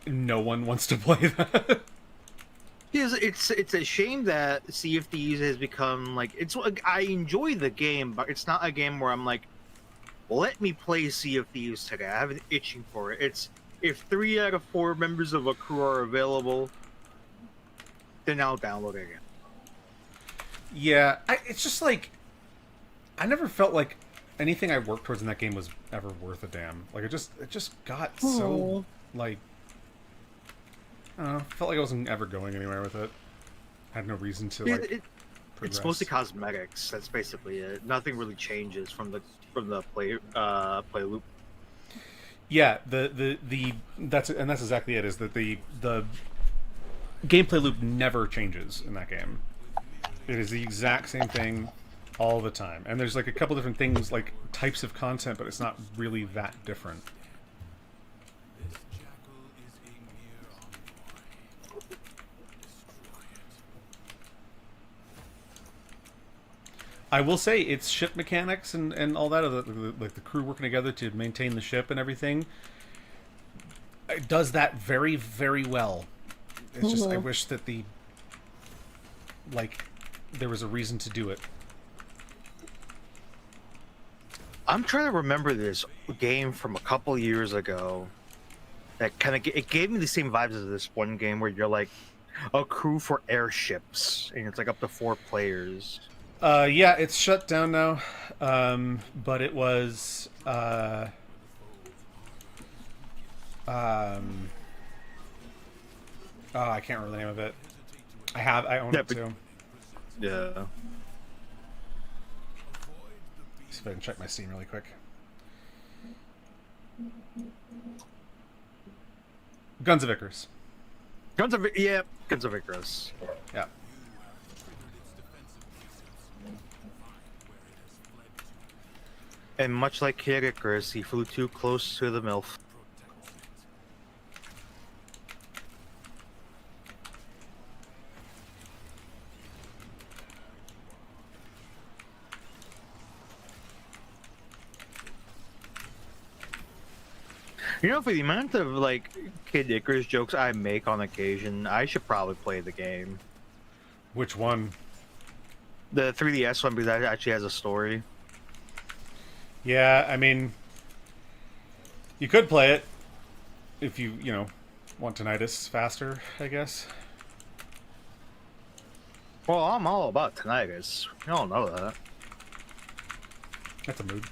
no one wants to play that. It's a shame that CFDs has become like it's. I enjoy the game, but it's not a game where I'm like, let me play CFDs today. I have an itching for it. It's if 3 out of 4 members of a crew are available, then I'll download it again. Yeah, it's just like, I never felt like anything I worked towards in that game was ever worth a damn. Like, it just got so, like, I don't know, felt like I wasn't ever going anywhere with it. I had no reason to, like, progress. It's mostly cosmetics. That's basically it. Nothing really changes from the play loop. Yeah, that's exactly it. Is that the gameplay loop never changes in that game. It is the exact same thing all the time, and there's like a couple different things, like types of content, but it's not really that different. This jackal is a mere envoy. Destroy it. I will say its ship mechanics and all that, like the crew working together to maintain the ship and everything, it does that very, very well. It's just, I wish that there was a reason to do it. I'm trying to remember this game from a couple years ago. That kind of it gave me the same vibes as this one game where you're like a crew for airships, and it's like up to 4 players. Yeah, it's shut down now, but it was I can't remember the name of it. I own it too. Yeah. See if I can check my Steam really quick. Guns of Icarus. Guns of Icarus. Yeah. And much like Kid Icarus, he flew too close to the MILF. You know, for the amount of like Kid Icarus jokes I make on occasion, I should probably play the game. Which one? The 3DS one, because that actually has a story. Yeah, I mean, you could play it if you want tinnitus faster, I guess. Well, I'm all about tinnitus. You all know that. That's a mood.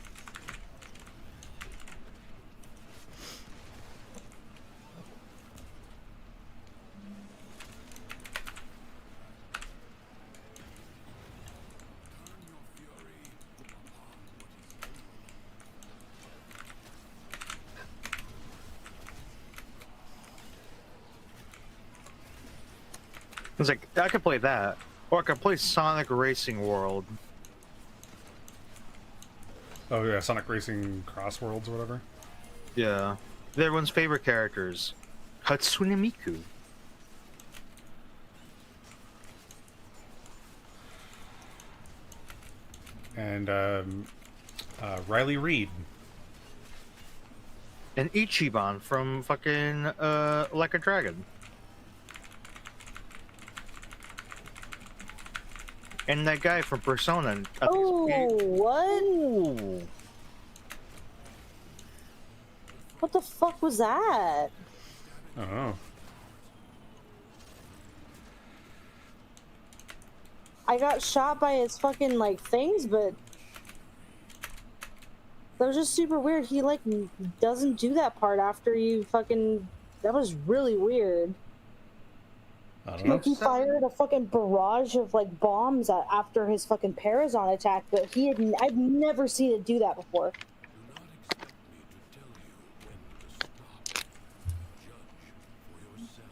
It's like I could play that, or I could play Sonic Racing World. Oh yeah, Sonic Racing Cross Worlds or whatever. Yeah, they're everyone's favorite characters, Hatsune Miku. And Riley Reid. And Ichiban from fucking Like a Dragon. And that guy from Persona. I think Oh, what? Ooh. What the fuck was that? Oh. I got shot by his fucking like things, but that was just super weird. He like doesn't do that part after you fucking. That was really weird. I don't know. Like he fired a fucking barrage of like bombs after his fucking Parazon attack, but I've never seen it do that before. Do not expect me to tell you when to stop. Judge for yourself.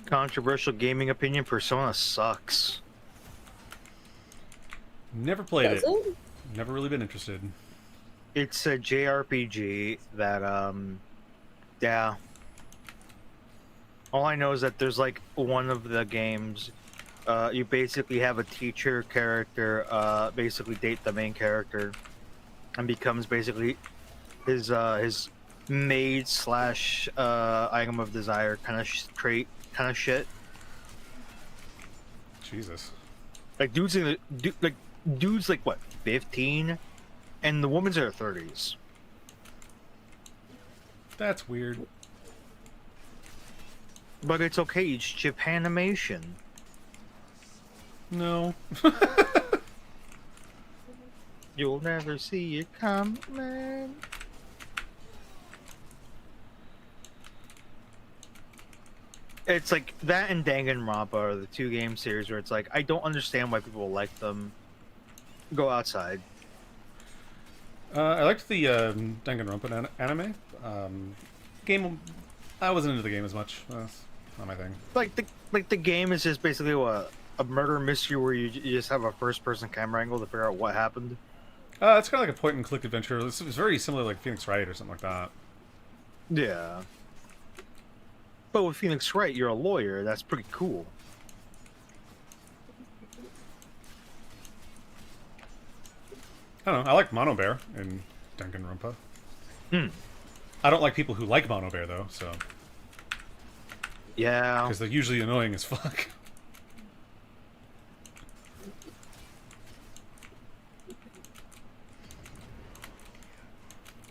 Controversial gaming opinion: Persona sucks. Never played Does it. it? Never really been interested. It's a JRPG that yeah. All I know is that there's like one of the games, you basically have a teacher character basically date the main character, and becomes basically his maid slash item of desire kind of trait kind of shit. Jesus. Like dudes like what 15, and the woman's in her 30s. That's weird. But it's okay. It's Japanimation. No. You'll never see it coming. It's like that and Danganronpa are the two game series where it's like I don't understand why people like them. Go outside. I liked the Danganronpa anime. Game. I wasn't into the game as much. That's not my thing. Like the game is just basically a murder mystery where you just have a first person camera angle to figure out what happened. It's kind of like a point and click adventure. It's very similar to like Phoenix Wright or something like that. Yeah. But with Phoenix Wright, you're a lawyer. That's pretty cool. I don't know. I like Mono Bear in Danganronpa. Hmm. I don't like people who like Mono Bear though, so Yeah. because they're usually annoying as fuck.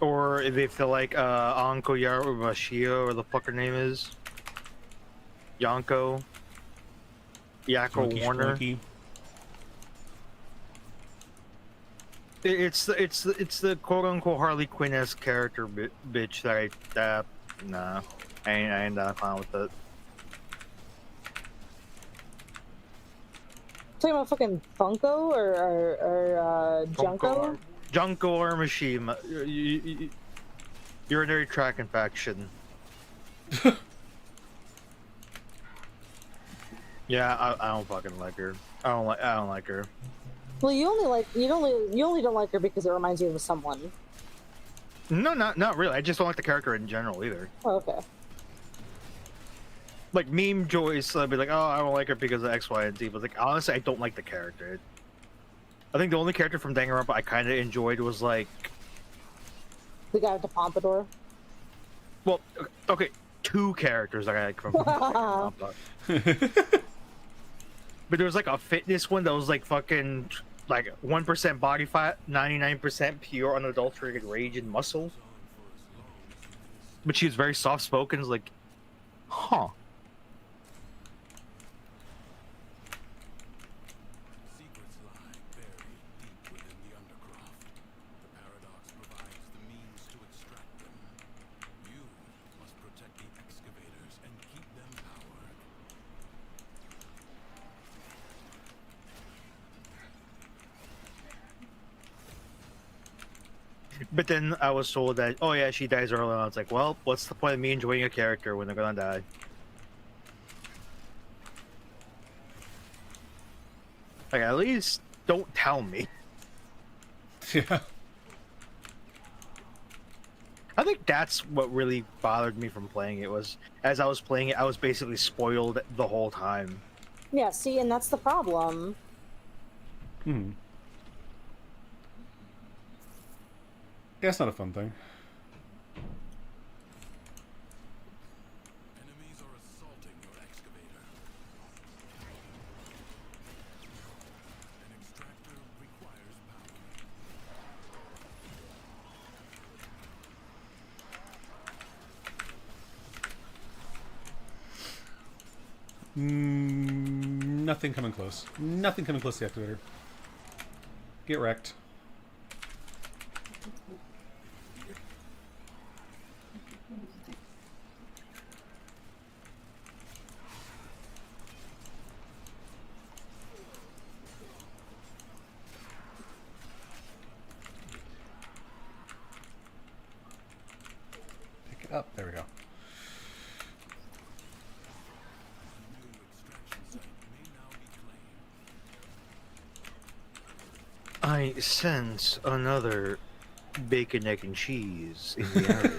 Or if they feel like Anko Yarubashio or the fuck her name is. Yako Monkey Warner. Shmonkey. It's the quote unquote Harley Quinn-esque character bitch that nah. I ain't that fine with it. Talking about fucking Funko or Junko? Junko or Mishima. Urinary tract infection. Yeah, I don't fucking like her. I don't like her. Well, you only don't like her because it reminds you of someone. No, not really. I just don't like the character in general either. Oh, okay. Like meme Joyce, I'd be like, oh, I don't like her because of X, Y, and Z. But like honestly, I don't like the character. I think the only character from Danganronpa I kind of enjoyed was like, The guy with the pompadour. well, okay, two characters that I like from Danganronpa. But there was like a fitness one that was like fucking like 1% body fat, 99% pure unadulterated rage and muscle. But she was very soft spoken. Like, huh. Secrets lie buried deep within the undercroft. The paradox provides the means to extract them. You must protect the excavators and keep them But then I was told that, oh yeah, she dies early. And I was like, well, what's the point of me enjoying a character when they're gonna die? Like, at least don't tell me. Yeah. I think that's what really bothered me from playing it, was as I was playing it, I was basically spoiled the whole time. Yeah, see, and that's the problem. Hmm. Yeah, it's not a fun thing. Enemies are assaulting your excavator. An extractor requires power. Nothing coming close. Nothing coming close to the activator. Get wrecked. Pick it up. There we go. A new extraction site may now be claimed. I sense another bacon, egg, and cheese in the area.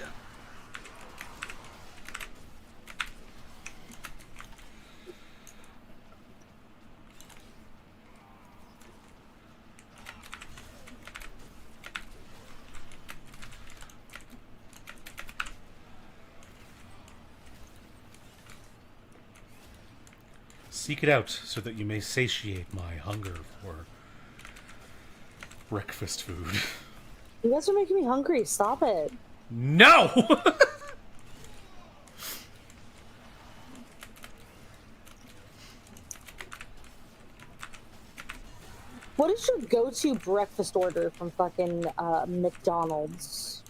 Seek it out so that you may satiate my hunger for breakfast food. You guys are making me hungry. Stop it. No! What is your go-to breakfast order from fucking McDonald's?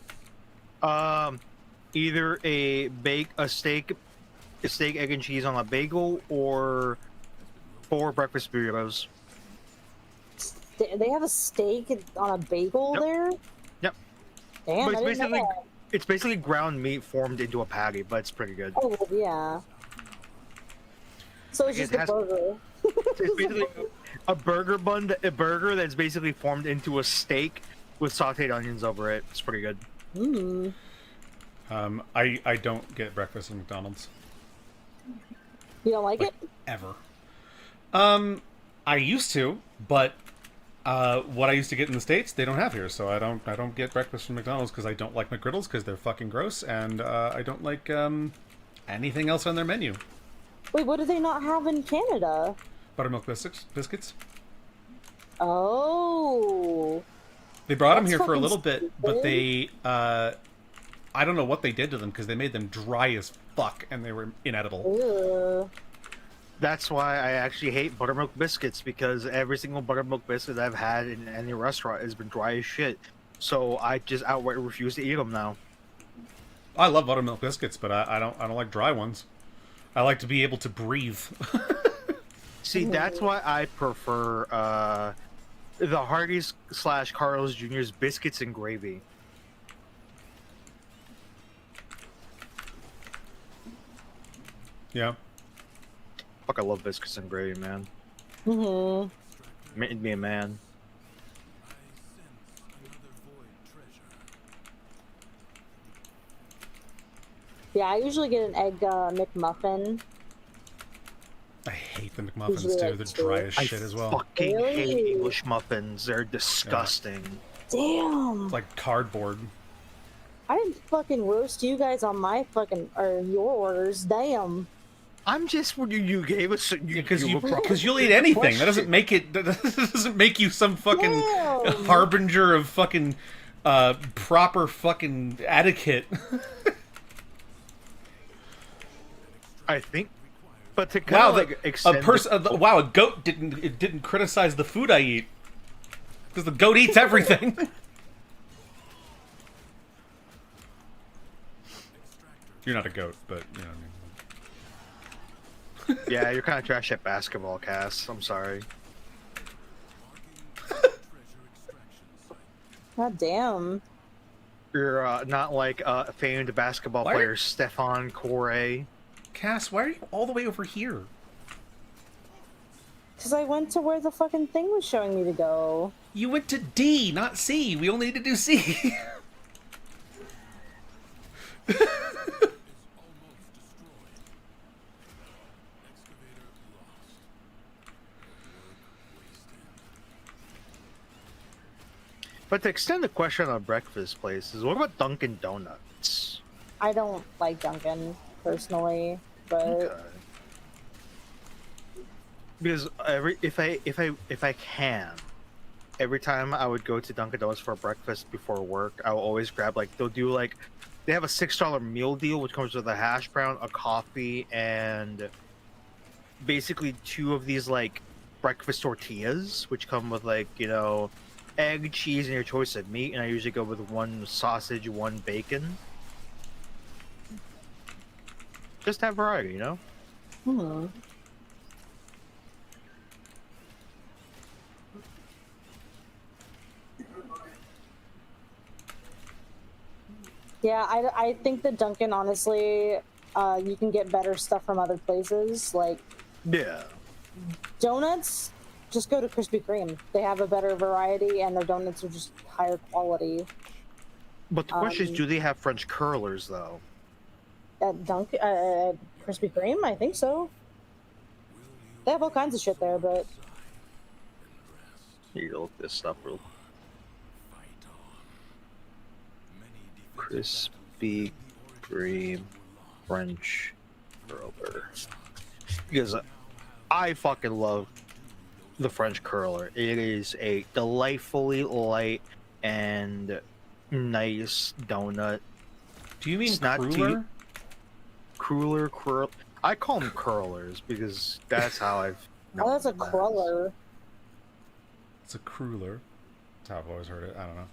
Either a steak, egg, and cheese on a bagel, or 4 breakfast burritos. They have a steak on a bagel Yep. there? Yep. Damn, But I didn't know that. it's basically ground meat formed into a patty, but it's pretty good. Oh, well, yeah. So it's It just a has- burger. It's basically a burger that's basically formed into a steak with sautéed onions over it. It's pretty good. Mmm. I don't get breakfast at McDonald's. You don't like it? Ever. I used to, but what I used to get in the States, they don't have here, so I don't get breakfast from McDonald's because I don't like McGriddles because they're fucking gross, and I don't like anything else on their menu. Wait, what do they not have in Canada? Buttermilk biscuits. Oh. They brought them That's here for a fucking little bit, but stupid. they I don't know what they did to them because they made them dry as fuck and they were inedible. Ugh. That's why I actually hate buttermilk biscuits, because every single buttermilk biscuit I've had in any restaurant has been dry as shit. So I just outright refuse to eat them now. I love buttermilk biscuits, but I don't like dry ones. I like to be able to breathe. See, that's why I prefer the Hardee's / Carl's Jr.'s biscuits and gravy. Yeah. Fuck, I love biscuits and gravy, man. Mm-hmm. Made me a man. I sense another void treasure. Yeah, I usually get an egg McMuffin. I hate the McMuffins Usually too. like They're two. dry as shit as well. Fucking hate Really? English muffins. They're disgusting. Damn. It's like cardboard. I didn't fucking roast you guys on my fucking or your orders. Damn. I'm just what you gave us. Because were pro- you'll eat anything. That doesn't question. make it. That doesn't make you some fucking Damn. harbinger of fucking proper fucking etiquette. I think, but to kind Wow, of like a extend person. the- Wow, a goat didn't criticize the food I eat because the goat eats everything. You're not a goat, but you know what I mean. Yeah, you're kind of trash at basketball, Cass. I'm sorry. Treasure extraction site. God damn. You're not like famed basketball Why are- player Stefan Corey. Cass, why are you all the way over here? Because I went to where the fucking thing was showing me to go. You went to D, not C. We only need to do C. Is almost destroyed. Excavator lost. Work wasted. But to extend the question on breakfast places, what about Dunkin' Donuts? I don't like Dunkin' personally, but Okay. Because if I can, every time I would go to Dunkin' Donuts for breakfast before work, I will always grab like they have a $6 meal deal which comes with a hash brown, a coffee, and basically 2 of these like breakfast tortillas, which come with like egg, cheese, and your choice of meat. And I usually go with 1 sausage, 1 bacon. Just have variety, hmm. Yeah, I think that Dunkin', honestly, you can get better stuff from other places. Like Yeah. donuts, just go to Krispy Kreme. They have a better variety, and their donuts are just higher quality. But the question is, do they have French curlers though? At Krispy Kreme, I think so. They have all kinds of shit there, but Here you go, look this stuff real. Fight on. Many defensive Krispy Kreme French curler. Because I fucking love the French curler. It is a delightfully light and nice donut. Do you mean It's not cruller? Curl. I call them curlers because that's how I've. oh, that's a known them as. cruller. It's a cruller. That's how I've always heard it. I don't know.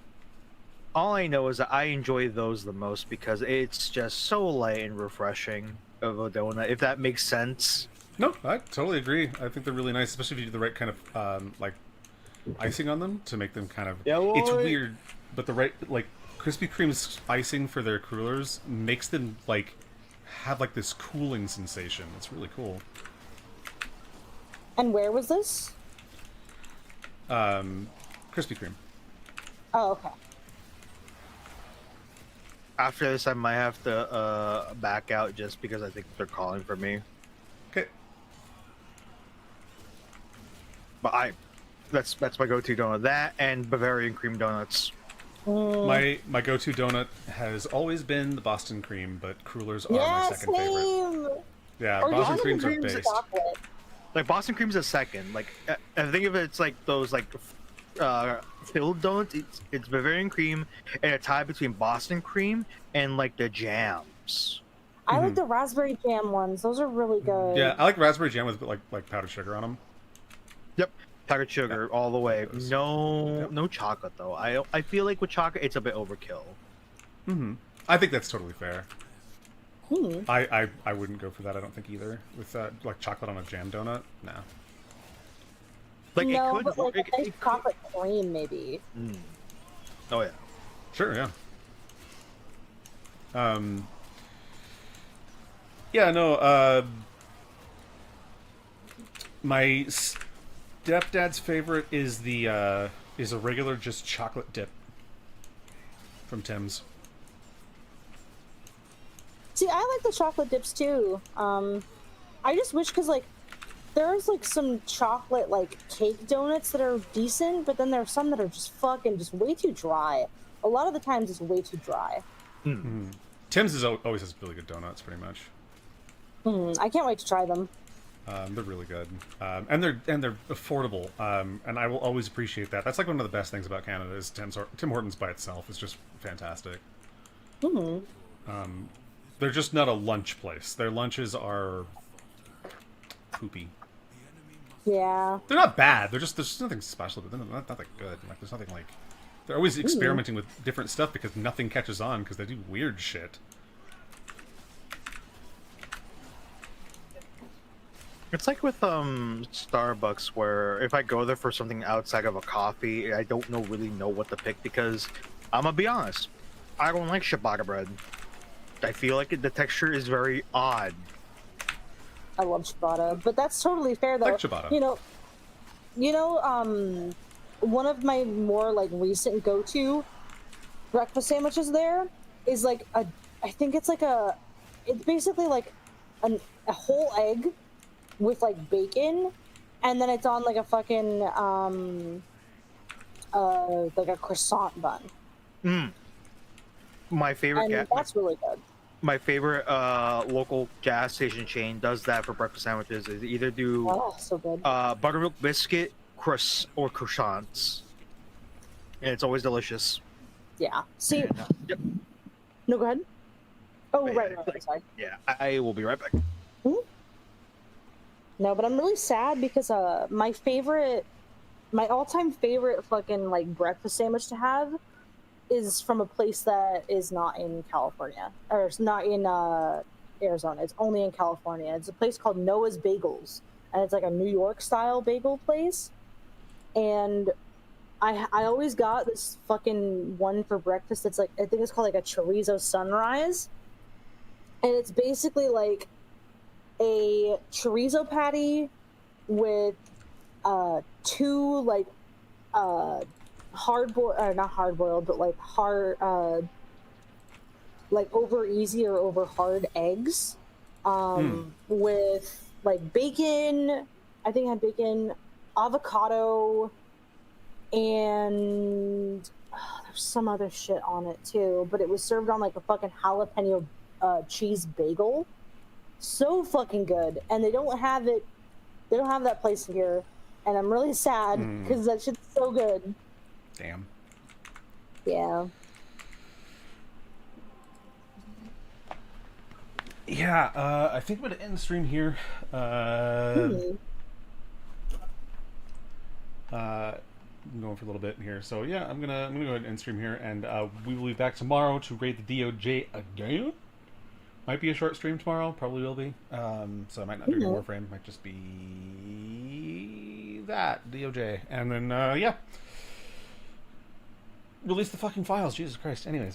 All I know is that I enjoy those the most because it's just so light and refreshing of a donut. If that makes sense. No, I totally agree. I think they're really nice, especially if you do the right kind of like icing on them to make them kind of. Yeah, it's boy. weird, but the right like Krispy Kreme's icing for their crullers makes them like have like this cooling sensation. It's really cool. And where was this? Krispy Kreme. Oh, okay. After this, I might have to back out just because I think they're calling for me. Okay. But that's my go-to donut. That and Bavarian cream donuts. My go-to donut has always been the Boston cream, but crullers are my Yeah, second favorite. same. Yeah, Or Boston Boston creams are creams based. Chocolate. Like Boston cream's a second. Like I think if it's like those like filled donuts, it's Bavarian cream and a tie between Boston cream and like the jams. I like the raspberry jam ones. Those are really good. Yeah, I like raspberry jam with like powdered sugar on them. Yep. Powdered sugar all the way. Those. No, Yep. no chocolate though. I feel like with chocolate it's a bit overkill. Mm-hmm. I think that's totally fair. Hmm. I wouldn't go for that. I don't think either. With like chocolate on a jam donut, no. Like no, it could. but like it, a nice it could- chocolate cream, maybe. Oh yeah. Sure, yeah. Yeah, no. My stepdad's favorite is the is a regular just chocolate dip from Tim's. See, I like the chocolate dips too. I just wish because like there's like some chocolate like cake donuts that are decent, but then there are some that are just fucking just way too dry. A lot of the times it's way too dry. Tim's always has really good donuts, pretty much. I can't wait to try them. They're really good, and they're affordable, and I will always appreciate that. That's like one of the best things about Canada is Tim Hortons by itself is just fantastic. They're just not a lunch place. Their lunches are poopy. Yeah. They're not bad. There's just nothing special, but they're not that good. Like there's nothing like they're always experimenting with different stuff because nothing catches on because they do weird shit. It's like with Starbucks where if I go there for something outside of a coffee, I don't really know what to pick because I'm gonna be honest. I don't like ciabatta bread. I feel like the texture is very odd. I love ciabatta, but that's totally fair though. Like ciabatta. One of my more like recent go-to breakfast sandwiches there is like I think it's it's basically like a whole egg with like bacon, and then it's on like a fucking like a croissant bun. My favorite, And that's really good. my favorite local gas station chain does that for breakfast sandwiches. Is either do Oh, so good. buttermilk biscuit, or croissants, and it's always delicious. Yeah. See, Yep. no, go ahead. Oh, Yeah, right. Sorry. Yeah, I will be right back. No, but I'm really sad because my all-time favorite fucking like breakfast sandwich to have is from a place that is not in California, or it's not in Arizona. It's only in California. It's a place called Noah's Bagels, and it's like a New York style bagel place. And I always got this fucking one for breakfast. It's like, I think it's called like a chorizo sunrise, and it's basically like a chorizo patty with two like not hard boiled, but like hard like over easy or over hard eggs, with like bacon. I think it had bacon, avocado, and there's some other shit on it too, but it was served on like a fucking jalapeno cheese bagel. So fucking good. And they don't have that place here, and I'm really sad because that shit's so good. Damn. Yeah. Yeah, I think I'm gonna end the stream here. I'm going for a little bit here, so yeah, I'm gonna go ahead and end stream here, and we will be back tomorrow to raid the DOJ again. Might be a short stream tomorrow, probably will be. So I might not do any Warframe, might just be that DOJ, and then yeah, release the fucking files. Jesus Christ. Anyways.